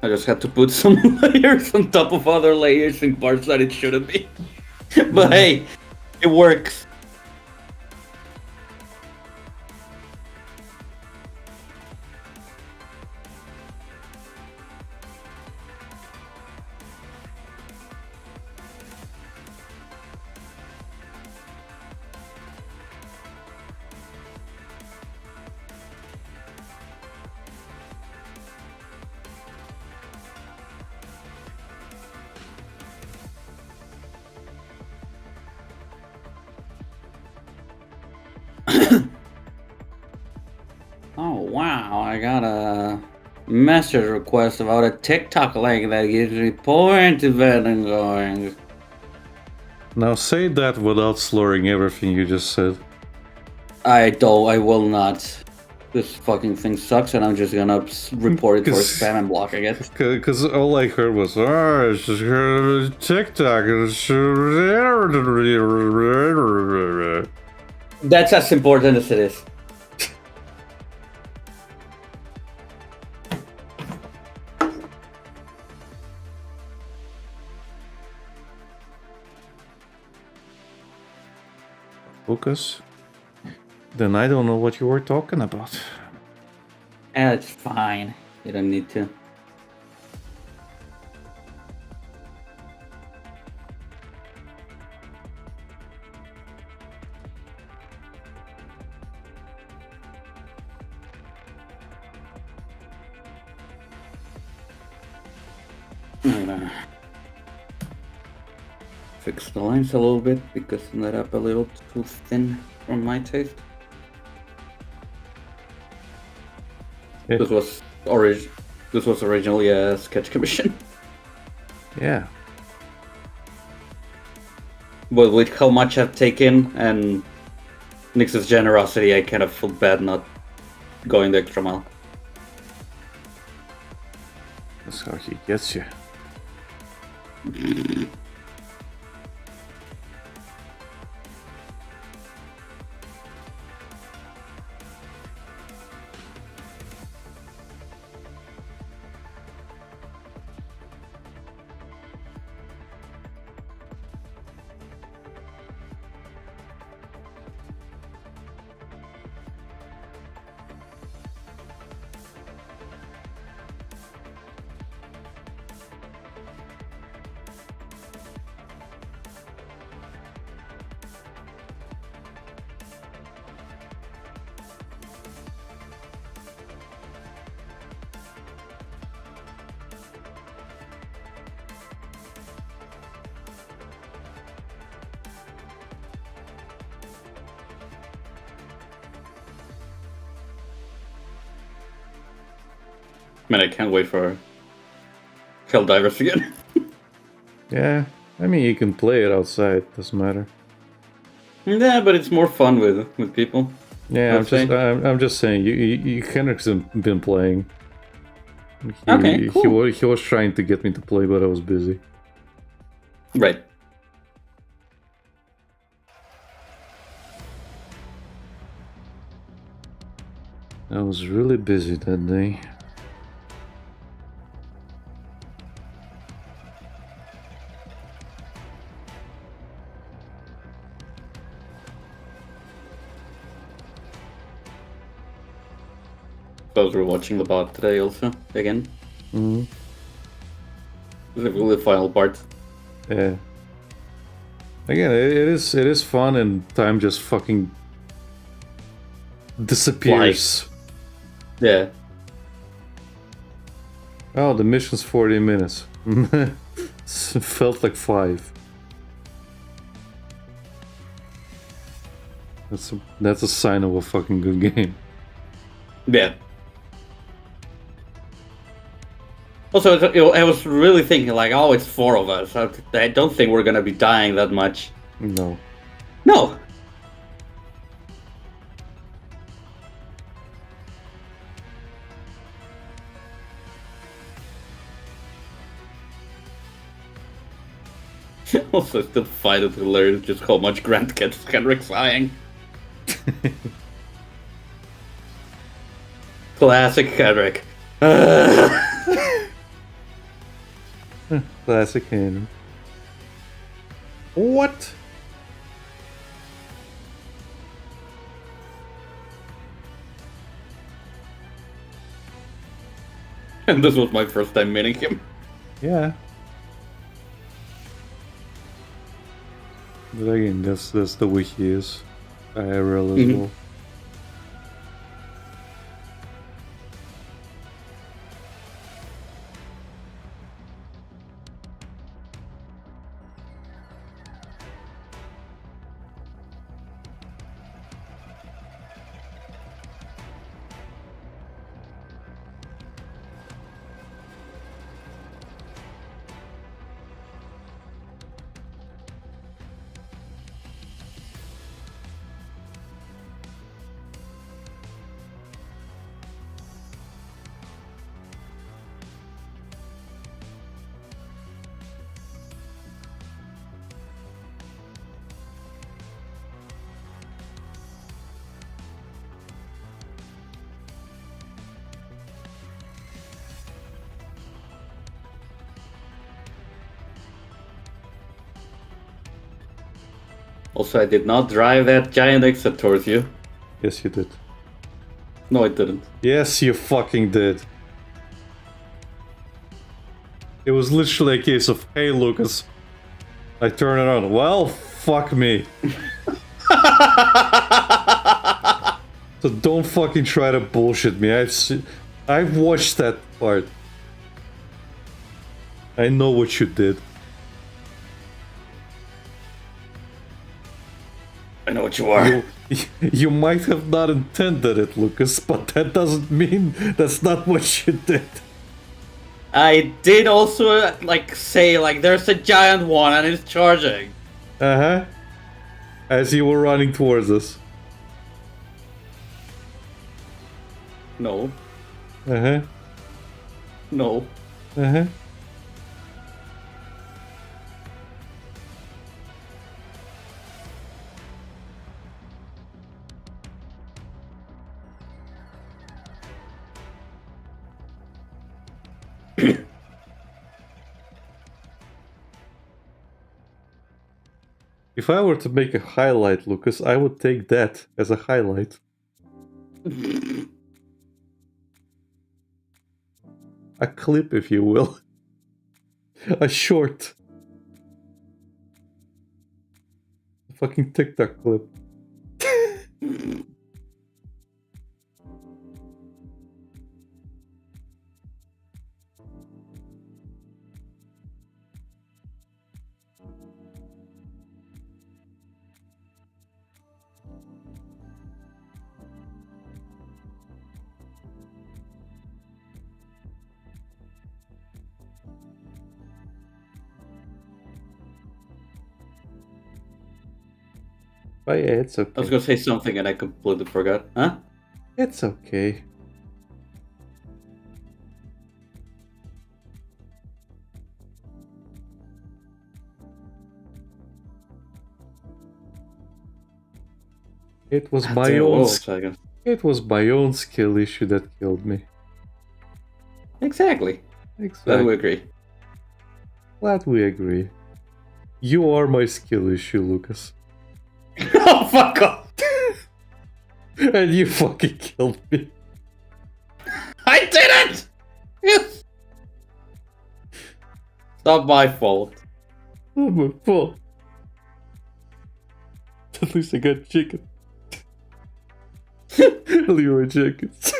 [SPEAKER 2] I just had to put some layers on top of other layers in parts that it shouldn't be. But hey, it works. Oh wow, I got a message request about a TikTok link that gives me point event going.
[SPEAKER 1] Now say that without slurring everything you just said.
[SPEAKER 2] I will not. This fucking thing sucks and I'm just gonna report it for spam and block, I guess.
[SPEAKER 1] Because all I heard was, it's just TikTok.
[SPEAKER 2] That's as important as it is.
[SPEAKER 1] focus, then I don't know what you were talking about.
[SPEAKER 2] It's fine. You don't need to. I'm gonna fix the lines a little bit because they're up a little too thin from my taste.
[SPEAKER 1] Yeah.
[SPEAKER 2] This was originally a sketch commission.
[SPEAKER 1] Yeah.
[SPEAKER 2] But with how much I've taken and Nix's generosity, I kind of feel bad not going the extra mile.
[SPEAKER 1] That's how he gets you.
[SPEAKER 2] Man, I can't wait for Helldivers again.
[SPEAKER 1] Yeah. I mean, you can play it outside. Doesn't matter.
[SPEAKER 2] Yeah, but it's more fun with people.
[SPEAKER 1] Yeah,
[SPEAKER 2] I'd
[SPEAKER 1] I'm just saying. You Henrik's been playing.
[SPEAKER 2] Okay, cool.
[SPEAKER 1] He was trying to get me to play, but I was busy.
[SPEAKER 2] Right.
[SPEAKER 1] I was really busy that day.
[SPEAKER 2] I was rewatching the bot today also, again.
[SPEAKER 1] Mm-hmm.
[SPEAKER 2] The final part.
[SPEAKER 1] Yeah. Again, it is fun, and time just fucking disappears.
[SPEAKER 2] Yeah.
[SPEAKER 1] Oh, the mission's 40 minutes. Felt like 5. That's a sign of a fucking good game.
[SPEAKER 2] Yeah. Also, I was really thinking, like, oh, it's 4 of us. I don't think we're gonna be dying that much.
[SPEAKER 1] No.
[SPEAKER 2] No! Also, I still find it hilarious just how much Grant gets Henrik sighing. Classic Henrik.
[SPEAKER 1] Classic Henrik. What?
[SPEAKER 2] And this was my first time meeting him.
[SPEAKER 1] Yeah. But again, that's the way he is. IRL as well.
[SPEAKER 2] Also, I did not drive that giant exit towards you.
[SPEAKER 1] Yes, you did.
[SPEAKER 2] No, I didn't.
[SPEAKER 1] Yes, you fucking did. It was literally a case of, hey, Lucas. I turn it on. Well, fuck me. So don't fucking try to bullshit me. I've watched that part. I know what you did.
[SPEAKER 2] I know what you are.
[SPEAKER 1] You might have not intended it, Lucas, but that doesn't mean that's not what you did.
[SPEAKER 2] I did also say there's a giant one and it's charging.
[SPEAKER 1] Uh-huh. As you were running towards us.
[SPEAKER 2] No.
[SPEAKER 1] Uh-huh.
[SPEAKER 2] No.
[SPEAKER 1] Uh-huh. If I were to make a highlight, Lucas, I would take that as a highlight. A clip, if you will. A short. A fucking TikTok clip. But yeah, it's okay.
[SPEAKER 2] I was gonna say something and I completely forgot. Huh?
[SPEAKER 1] It's okay. It was my own. It was my own skill issue that killed me.
[SPEAKER 2] Exactly. Glad we agree.
[SPEAKER 1] Glad we agree. You are my skill issue, Lucas.
[SPEAKER 2] Oh, fuck off!
[SPEAKER 1] And you fucking killed me.
[SPEAKER 2] I didn't! Yes! It's not my fault.
[SPEAKER 1] Not my fault. At least I got chicken. Leroy Jenkins.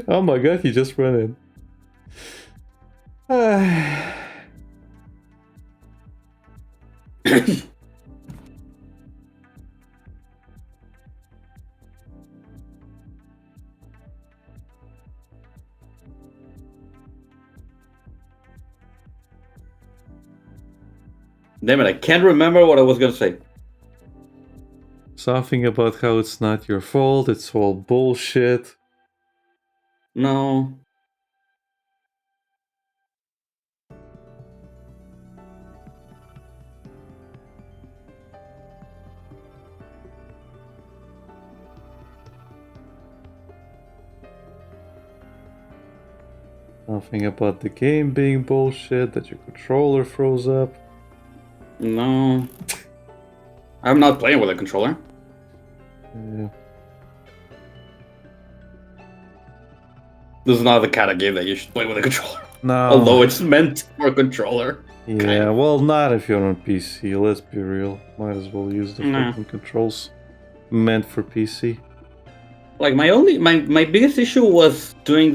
[SPEAKER 1] Oh my god, he just ran in.
[SPEAKER 2] Damn it, I can't remember what I was gonna say.
[SPEAKER 1] Something about how it's not your fault, it's all bullshit.
[SPEAKER 2] No.
[SPEAKER 1] Something about the game being bullshit, that your controller froze up.
[SPEAKER 2] No. I'm not playing with a controller.
[SPEAKER 1] Yeah.
[SPEAKER 2] This is not the kind of game that you should play with a controller.
[SPEAKER 1] No.
[SPEAKER 2] Although it's meant for a controller.
[SPEAKER 1] Yeah,
[SPEAKER 2] kind of.
[SPEAKER 1] well, not if you're on PC, let's be real. Might as well use the fucking controls meant for PC.
[SPEAKER 2] Like, my biggest issue was doing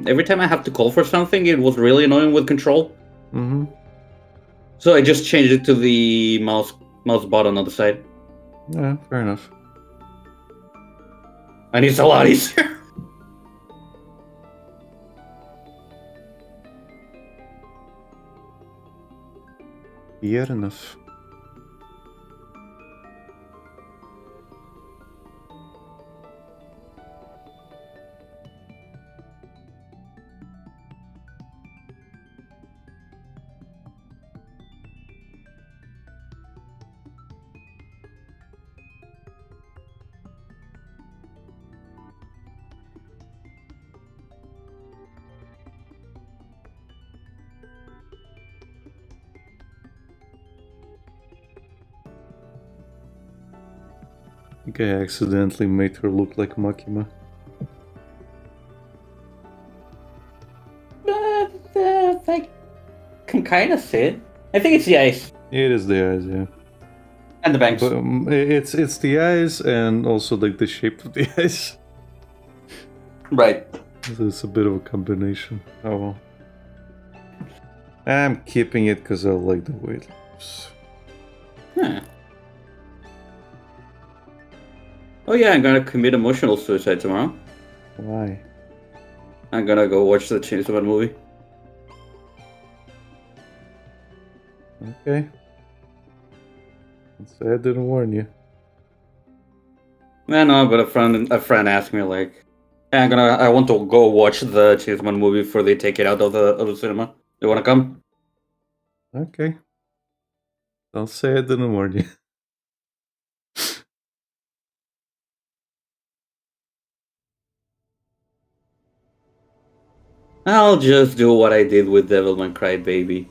[SPEAKER 2] every time I have to call for something, it was really annoying with control.
[SPEAKER 1] Mm-hmm.
[SPEAKER 2] So I just changed it to the mouse button on the side.
[SPEAKER 1] Yeah, fair enough.
[SPEAKER 2] And it's a lot easier.
[SPEAKER 1] Fair enough. think I accidentally made her look like Makima.
[SPEAKER 2] I can kind of see it. I think it's the eyes.
[SPEAKER 1] It is the eyes, yeah.
[SPEAKER 2] And the bangs.
[SPEAKER 1] But it's the eyes and also like the shape of the eyes.
[SPEAKER 2] Right.
[SPEAKER 1] It's a bit of a combination. Oh well. I'm keeping it because I like the way it looks.
[SPEAKER 2] Huh. Oh yeah, I'm gonna commit emotional suicide tomorrow.
[SPEAKER 1] Why?
[SPEAKER 2] I'm gonna go watch the Chainsaw Man movie.
[SPEAKER 1] Okay. Let's say I didn't warn you.
[SPEAKER 2] I know, but a friend asked me like, hey, I want to go watch the Chainsaw Man movie before they take it out of the cinema. You wanna come?
[SPEAKER 1] Okay. Don't say I didn't warn you.
[SPEAKER 2] I'll just do what I did with Devilman Crybaby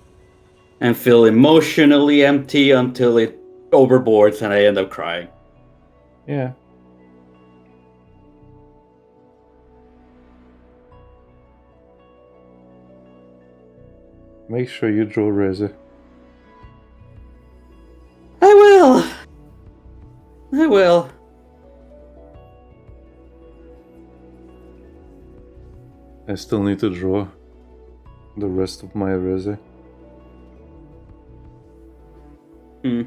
[SPEAKER 2] and feel emotionally empty until it overboards and I end up crying.
[SPEAKER 1] Yeah. Make sure you draw Reza.
[SPEAKER 2] I will. I will.
[SPEAKER 1] I still need to draw the rest of my Reza.
[SPEAKER 2] Hmm.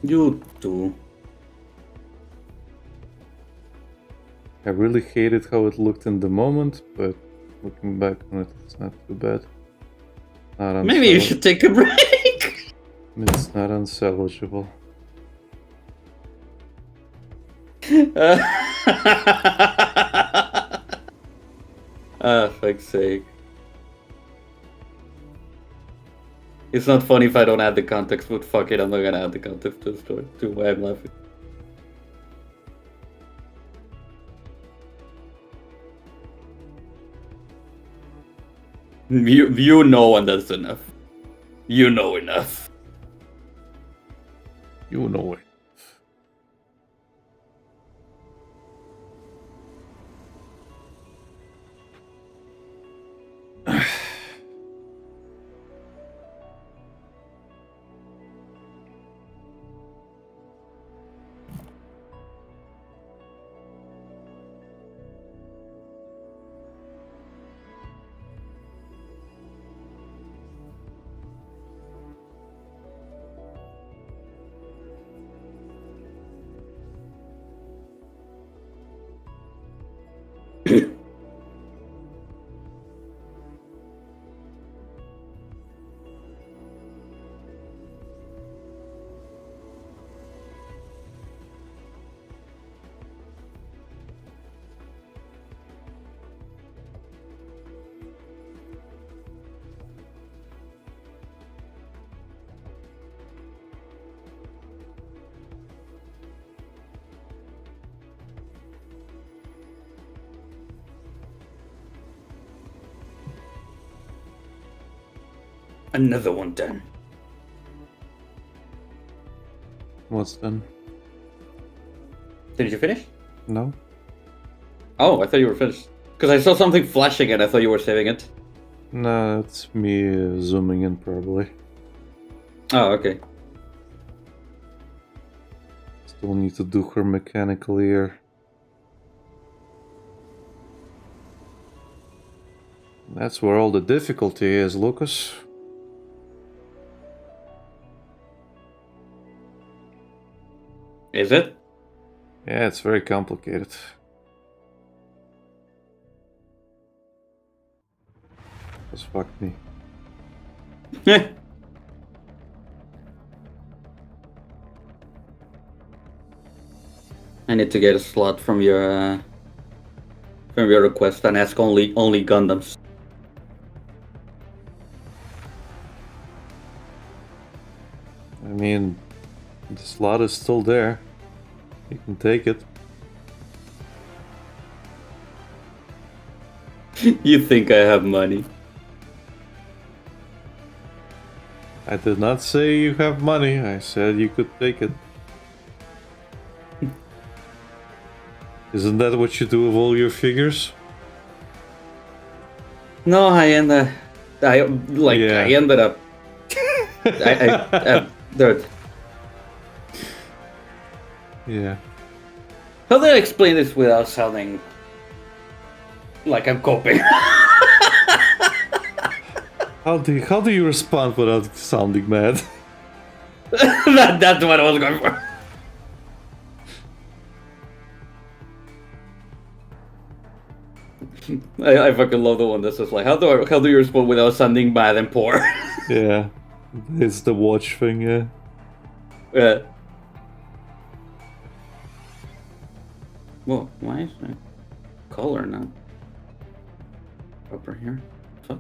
[SPEAKER 2] You too.
[SPEAKER 1] I really hated how it looked in the moment, but looking back on it, it's not too bad. Not
[SPEAKER 2] Maybe you should take a break.
[SPEAKER 1] It's not unsalvageable.
[SPEAKER 2] Fuck's sake. It's not funny if I don't add the context, but fuck it, I'm not gonna add the context to the story, to why I'm laughing. You know, and that's enough. You know enough.
[SPEAKER 1] You know it.
[SPEAKER 2] Another one done.
[SPEAKER 1] What's done?
[SPEAKER 2] Did you finish?
[SPEAKER 1] No?
[SPEAKER 2] Oh, I thought you were finished. Because I saw something flashing and I thought you were saving it.
[SPEAKER 1] No, it's me zooming in probably.
[SPEAKER 2] Oh, okay.
[SPEAKER 1] Still need to do her mechanical ear. That's where all the difficulty is, Lucas.
[SPEAKER 2] Is it?
[SPEAKER 1] Yeah, it's very complicated. Just fuck me.
[SPEAKER 2] I need to get a slot from your request and ask only Gundams.
[SPEAKER 1] I mean, the slot is still there. You can take it.
[SPEAKER 2] You think I have money?
[SPEAKER 1] I did not say you have money. I said you could take it. Isn't that what you do with all your figures?
[SPEAKER 2] No, I ended up. Dude.
[SPEAKER 1] Yeah.
[SPEAKER 2] How do I explain this without sounding like I'm coping?
[SPEAKER 1] How do you respond without sounding mad?
[SPEAKER 2] That's what I was going for. I fucking love the one that says like, how do you respond without sounding bad and poor?
[SPEAKER 1] Yeah, it's the watch thing. Yeah.
[SPEAKER 2] Yeah. Whoa, why is my color not upper here? Fuck.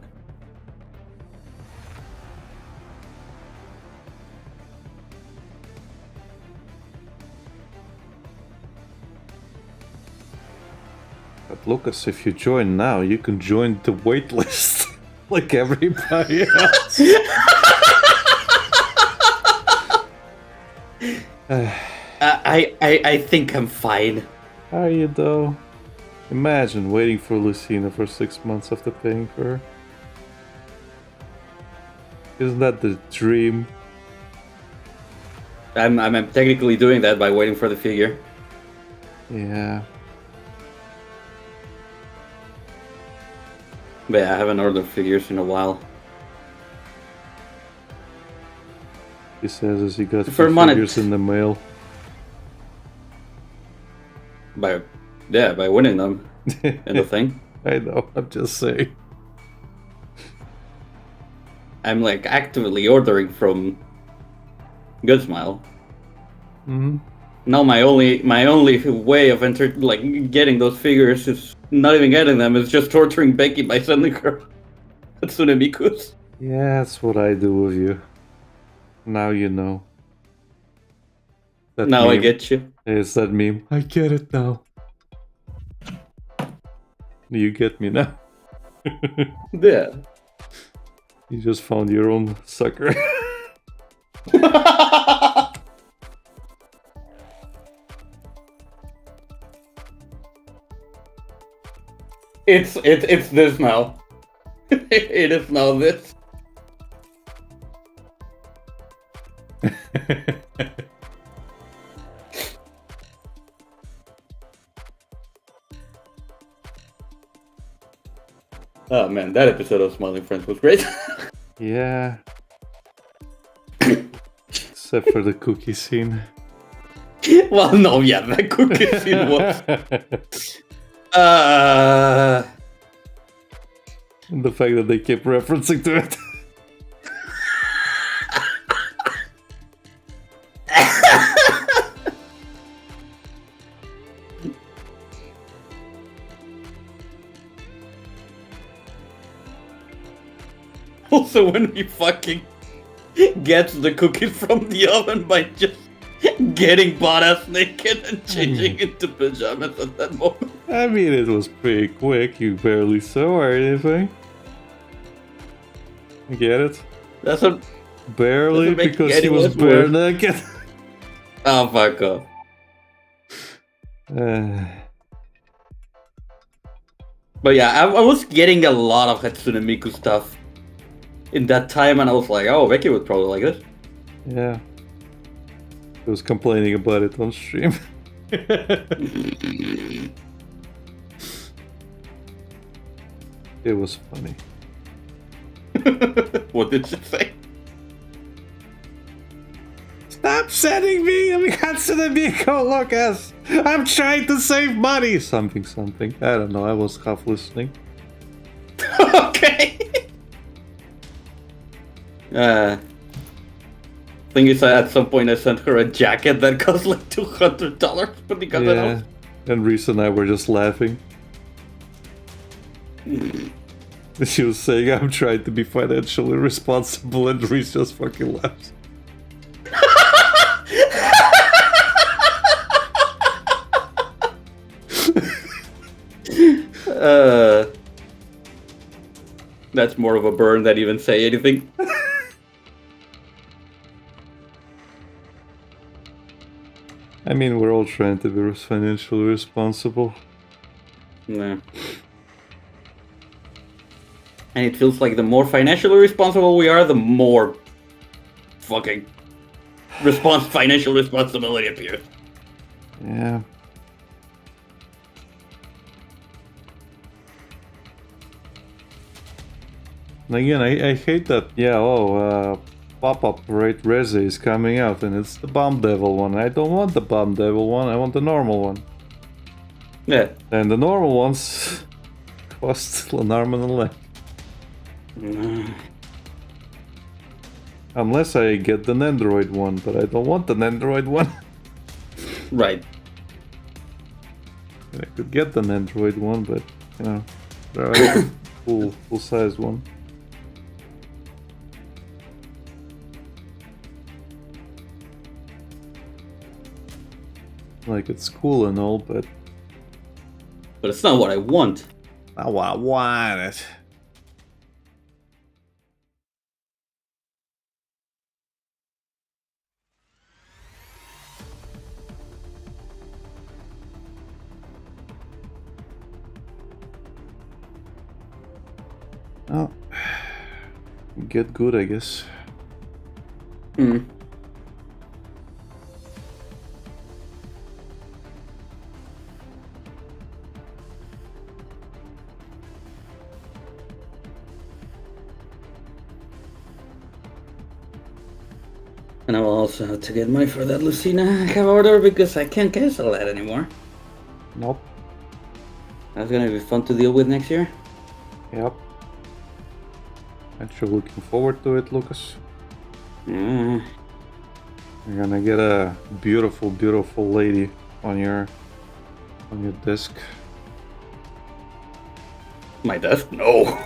[SPEAKER 1] But Lucas, if you join now, you can join the wait list like everybody else.
[SPEAKER 2] I think I'm fine.
[SPEAKER 1] Are you though? Imagine waiting for Lucina for 6 months after paying for her. Isn't that the dream?
[SPEAKER 2] I'm technically doing that by waiting for the figure.
[SPEAKER 1] Yeah.
[SPEAKER 2] But yeah, I haven't ordered figures in a while.
[SPEAKER 1] He says as he got
[SPEAKER 2] For
[SPEAKER 1] two
[SPEAKER 2] money.
[SPEAKER 1] figures in the mail.
[SPEAKER 2] By winning them in the thing.
[SPEAKER 1] I know, I'm just saying.
[SPEAKER 2] I'm like actively ordering from Good Smile.
[SPEAKER 1] Mm-hmm.
[SPEAKER 2] Now my only way of getting those figures is not even getting them. It's just torturing Becky by sending her Hatsune Miku's.
[SPEAKER 1] Yeah, that's what I do with you. Now you know. That
[SPEAKER 2] Now I
[SPEAKER 1] meme.
[SPEAKER 2] get you.
[SPEAKER 1] It's that meme. I get it now. You get me now.
[SPEAKER 2] Yeah.
[SPEAKER 1] You just found your own sucker.
[SPEAKER 2] It's this now. It is now this. Oh man, that episode of Smiling Friends was great.
[SPEAKER 1] Yeah. Except for the cookie scene.
[SPEAKER 2] Well, no, yeah, that cookie scene was.
[SPEAKER 1] And the fact that they kept referencing to it.
[SPEAKER 2] Also, when he fucking gets the cookies from the oven by just getting butt-ass naked and changing into pajamas at that moment.
[SPEAKER 1] I mean, it was pretty quick. You barely saw or anything. You get it?
[SPEAKER 2] That's what.
[SPEAKER 1] Barely,
[SPEAKER 2] doesn't make
[SPEAKER 1] because
[SPEAKER 2] any
[SPEAKER 1] he was
[SPEAKER 2] less
[SPEAKER 1] bare
[SPEAKER 2] worse.
[SPEAKER 1] naked.
[SPEAKER 2] Oh, fuck off. But yeah, I was getting a lot of Hatsune Miku stuff in that time, and I was like, oh, Becky would probably like this.
[SPEAKER 1] Yeah. He was complaining about it on stream. It was funny.
[SPEAKER 2] What did she say?
[SPEAKER 1] Stop sending me Hatsune Miku, Lucas! I'm trying to save money! Something. I don't know, I was half listening.
[SPEAKER 2] Okay. Thing is, at some point I sent her a jacket that cost like $200, but because I
[SPEAKER 1] Yeah. And Reese and I were just laughing. She was saying, I'm trying to be financially responsible, and Reese just fucking laughs.
[SPEAKER 2] That's more of a burn than even say anything.
[SPEAKER 1] I mean, we're all trying to be financially responsible.
[SPEAKER 2] Yeah. And it feels like the more financially responsible we are, the more fucking financial responsibility appears.
[SPEAKER 1] Yeah. And again, I hate that. Yeah, pop-up rate Reze is coming out, and it's the Bomb Devil one. I don't want the Bomb Devil one. I want the normal one.
[SPEAKER 2] Yeah.
[SPEAKER 1] And the normal ones cost an arm and a leg. Unless I get the Nendoroid one, but I don't want the Nendoroid one.
[SPEAKER 2] Right.
[SPEAKER 1] I could get the Nendoroid one, but you know, there are full size one. Like, it's cool and all, but
[SPEAKER 2] it's not what I want.
[SPEAKER 1] Not what I wanted. Oh, get good, I guess.
[SPEAKER 2] Hmm. And I will also have to get money for that Lucina cover order because I can't cancel that anymore.
[SPEAKER 1] Nope.
[SPEAKER 2] That's gonna be fun to deal with next year.
[SPEAKER 1] Yep. Actually looking forward to it, Lucas.
[SPEAKER 2] Mm.
[SPEAKER 1] You're gonna get a beautiful, beautiful lady on your desk.
[SPEAKER 2] My desk? No.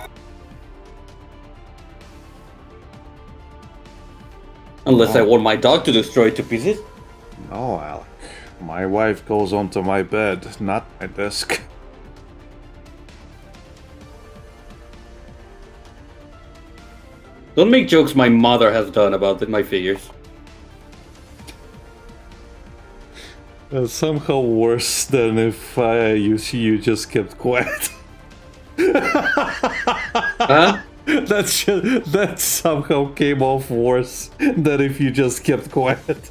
[SPEAKER 2] Unless I want my dog to destroy it to pieces.
[SPEAKER 1] No, Alec. My wife goes onto my bed, not my desk.
[SPEAKER 2] Don't make jokes my mother has done about my figures.
[SPEAKER 1] Somehow worse than if you just kept quiet.
[SPEAKER 2] Huh?
[SPEAKER 1] That somehow came off worse than if you just kept quiet.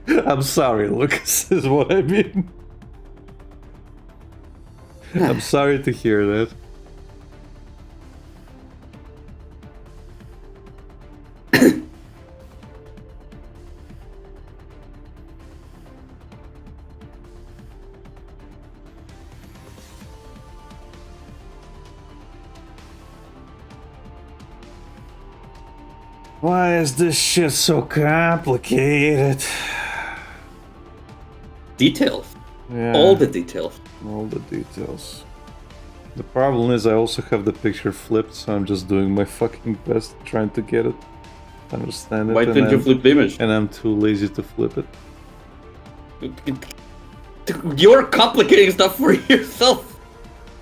[SPEAKER 1] I'm sorry, Lucas, is what I mean. I'm sorry to hear that. Why is this shit so complicated?
[SPEAKER 2] Details.
[SPEAKER 1] Yeah,
[SPEAKER 2] All the details.
[SPEAKER 1] all the details. The problem is I also have the picture flipped, so I'm just doing my fucking best trying to get it. Understand it.
[SPEAKER 2] Why didn't you flip the image?
[SPEAKER 1] And I'm too lazy to flip it.
[SPEAKER 2] You're complicating stuff for yourself.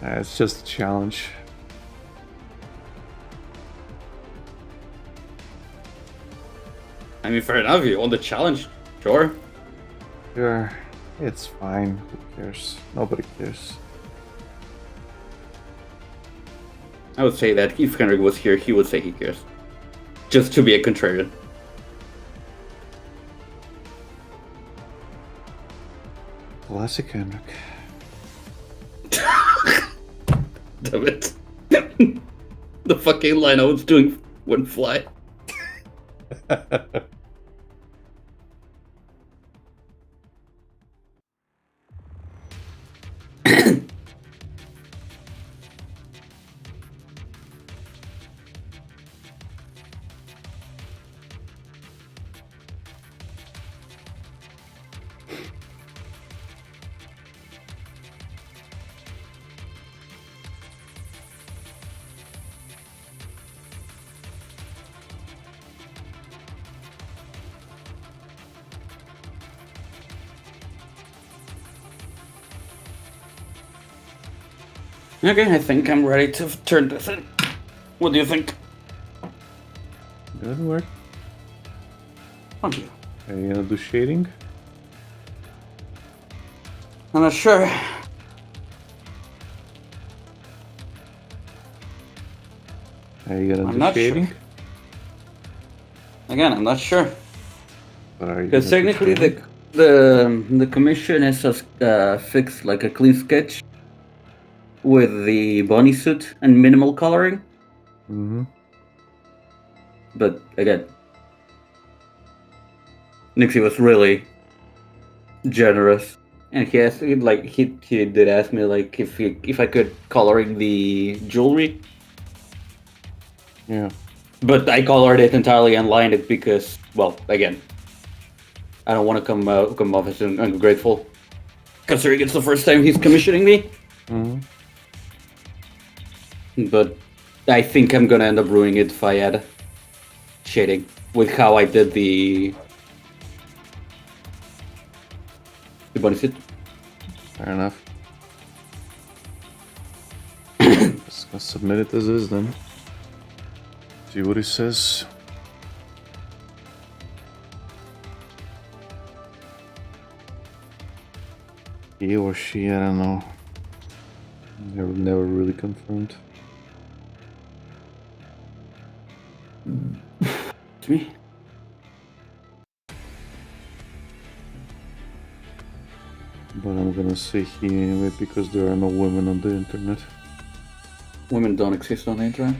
[SPEAKER 1] It's just a challenge.
[SPEAKER 2] I mean, fair enough. You want the challenge, sure.
[SPEAKER 1] Sure, it's fine. Who cares? Nobody cares.
[SPEAKER 2] I would say that if Henrik was here, he would say he cares. Just to be a contrarian.
[SPEAKER 1] Classic Henrik.
[SPEAKER 2] Damn it. The fucking line I was doing wouldn't fly. Okay, I think I'm ready to turn this in. What do you think?
[SPEAKER 1] Good work.
[SPEAKER 2] Thank you.
[SPEAKER 1] Are you gonna do shading?
[SPEAKER 2] I'm not sure.
[SPEAKER 1] Are you gonna
[SPEAKER 2] I'm
[SPEAKER 1] do
[SPEAKER 2] not
[SPEAKER 1] shading?
[SPEAKER 2] sure. Again, I'm not sure.
[SPEAKER 1] But are you
[SPEAKER 2] Because
[SPEAKER 1] gonna do
[SPEAKER 2] technically
[SPEAKER 1] shading?
[SPEAKER 2] the commission is a fixed, like a clean sketch with the bodysuit and minimal coloring.
[SPEAKER 1] Mm-hmm.
[SPEAKER 2] But again, Nixie was really generous, and he asked, like he did ask me like if I could coloring the jewelry,
[SPEAKER 1] Yeah.
[SPEAKER 2] but I colored it entirely and lined it because, well, again, I don't want to come off as ungrateful, considering it's the first time he's commissioning me.
[SPEAKER 1] Mm-hmm.
[SPEAKER 2] But I think I'm gonna end up ruining it if I add shading with how I did the bodysuit.
[SPEAKER 1] Fair enough. Just gonna submit it as is then. See what he says. He or she, I don't know. Never really confirmed.
[SPEAKER 2] To me.
[SPEAKER 1] But I'm gonna say he anyway because there are no women on the internet.
[SPEAKER 2] Women don't exist on the internet.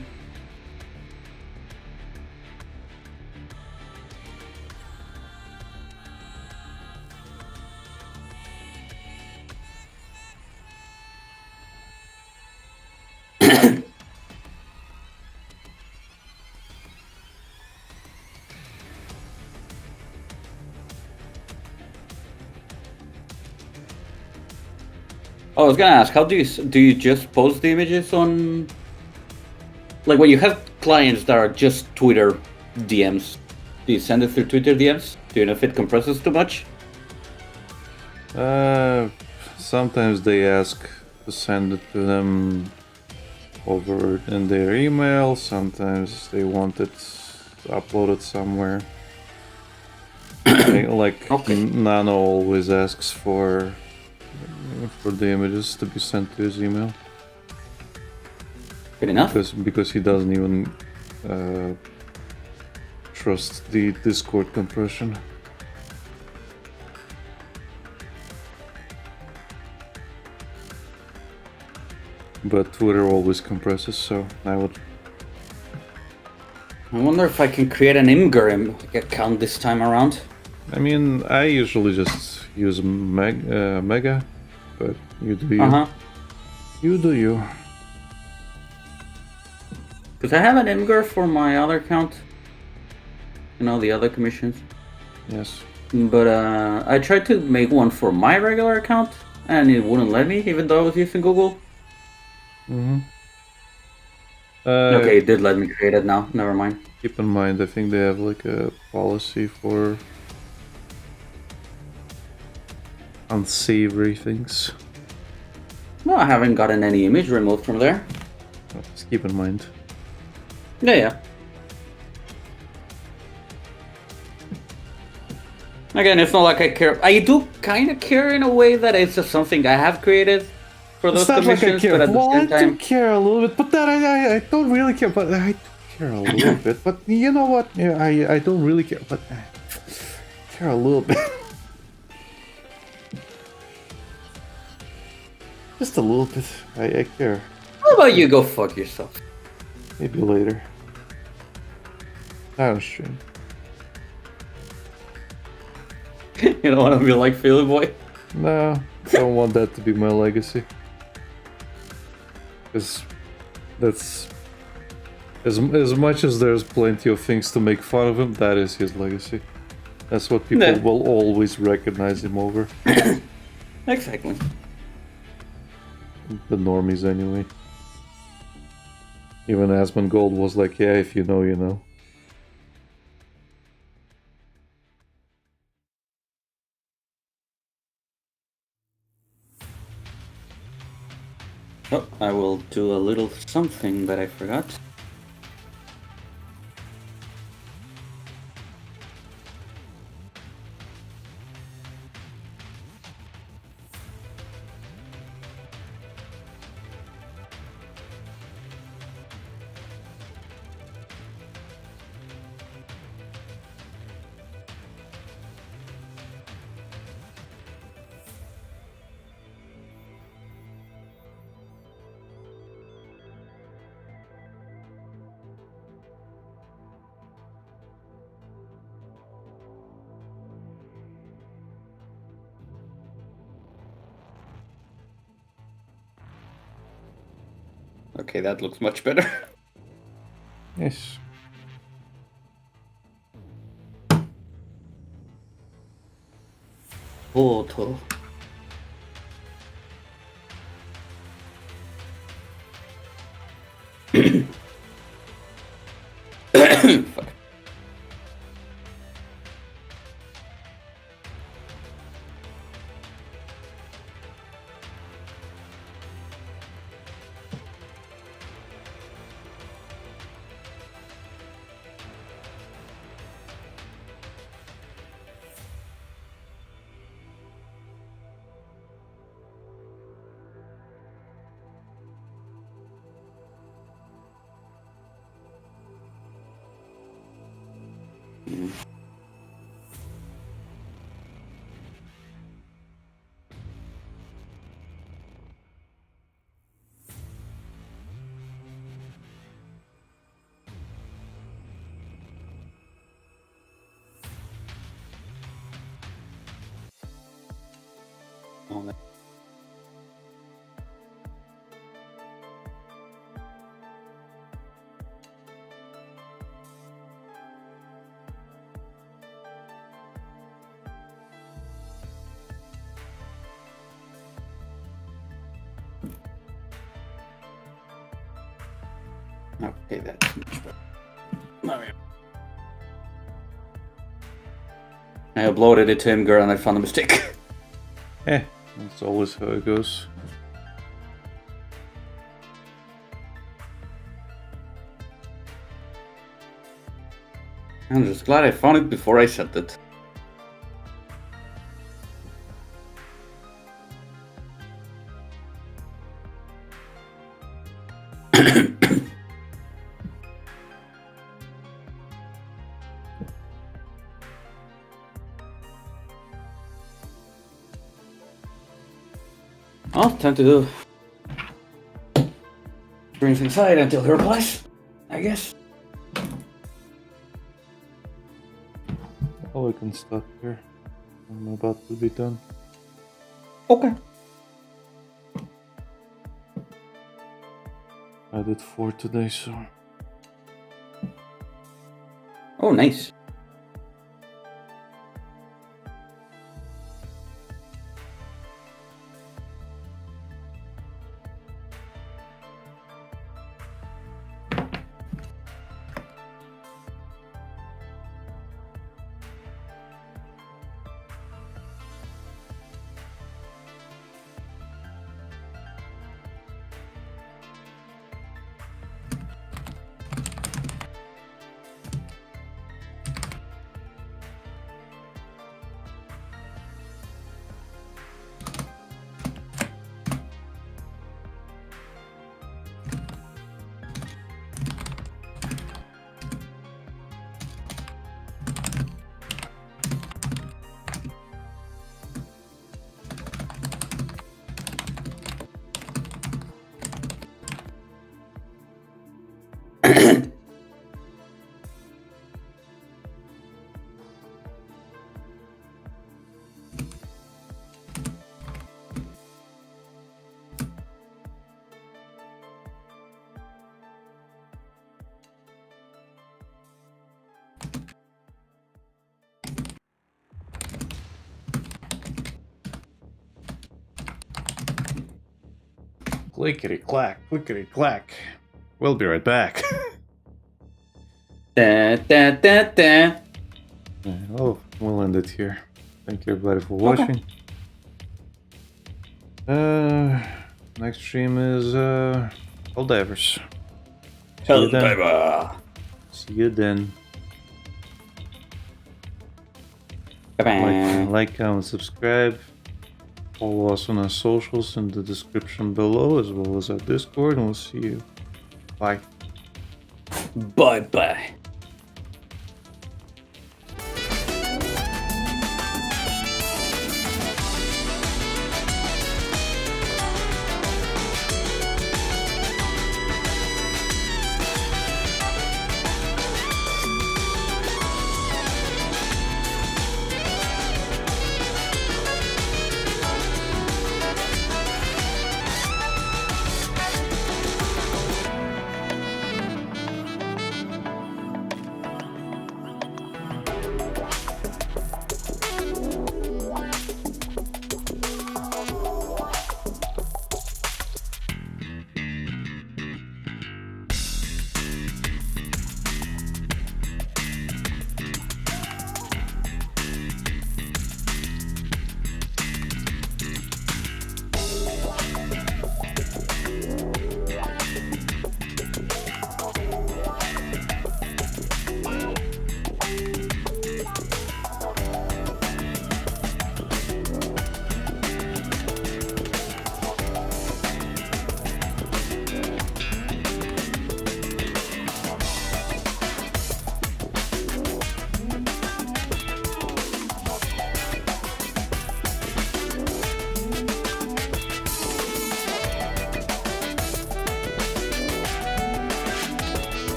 [SPEAKER 2] Oh, I was gonna ask, how do you just post the images on, like when you have clients that are just Twitter DMs? Do you send it through Twitter DMs? Do you know if it compresses too much?
[SPEAKER 1] Sometimes they ask to send it to them over in their email. Sometimes they want it uploaded somewhere. Like
[SPEAKER 2] Okay.
[SPEAKER 1] Nano always asks for the images to be sent to his email
[SPEAKER 2] Good enough.
[SPEAKER 1] because he doesn't even trust the Discord compression. But Twitter always compresses, so I would.
[SPEAKER 2] I wonder if I can create an Imgur account this time around.
[SPEAKER 1] I mean, I usually just use Mega, but you do you.
[SPEAKER 2] Uh-huh.
[SPEAKER 1] You do you.
[SPEAKER 2] Because I have an Imgur for my other account. You know, the other commissions.
[SPEAKER 1] Yes.
[SPEAKER 2] But I tried to make one for my regular account, and it wouldn't let me, even though I was using Google.
[SPEAKER 1] Mm-hmm.
[SPEAKER 2] Okay, it did let me create it now. Never mind.
[SPEAKER 1] Keep in mind, I think they have like a policy for unsavory things.
[SPEAKER 2] No, I haven't gotten any image removed from there.
[SPEAKER 1] Just keep in mind.
[SPEAKER 2] Yeah. Again, it's not like I care. I do kind of care in a way that it's just something I have created for those commissions, but at the same time...
[SPEAKER 1] I do care a little bit, but that I don't really care, but I do care a little bit. But you know what? Yeah, I don't really care, but I care a little bit. Just a little bit. I care.
[SPEAKER 2] How about you go fuck yourself?
[SPEAKER 1] Maybe later. I was stream.
[SPEAKER 2] You don't want to be like Philly Boy?
[SPEAKER 1] No, I don't want that to be my legacy. Because that's... As much as there's plenty of things to make fun of him, that is his legacy. That's what people will always recognize him over.
[SPEAKER 2] Exactly.
[SPEAKER 1] The normies, anyway. Even Asmongold was like, yeah, if you know, you know.
[SPEAKER 2] Oh, I will do a little something that I forgot. Okay, that looks much better.
[SPEAKER 1] Yes.
[SPEAKER 2] Photo. Fuck. Okay, that's much better. I uploaded it to him, girl, and I found a mistake.
[SPEAKER 1] That's always how it goes.
[SPEAKER 2] I'm just glad I found it before I sent it. Well, time to do drinks inside until he replies, I guess.
[SPEAKER 1] Oh, I can stop here. I'm about to be done.
[SPEAKER 2] Okay.
[SPEAKER 1] I did 4 today, so...
[SPEAKER 2] Oh, nice.
[SPEAKER 1] Clickety clack, clickety clack. We'll be right back.
[SPEAKER 2] Da, da, da, da.
[SPEAKER 1] Oh, we'll end it here. Thank you everybody for watching. Next stream is Helldivers.
[SPEAKER 2] Helldiver.
[SPEAKER 1] See you then.
[SPEAKER 2] Bye-bye.
[SPEAKER 1] Like, comment, subscribe. Follow us on our socials in the description below, as well as our Discord, and we'll see you. Bye.
[SPEAKER 2] Bye-bye.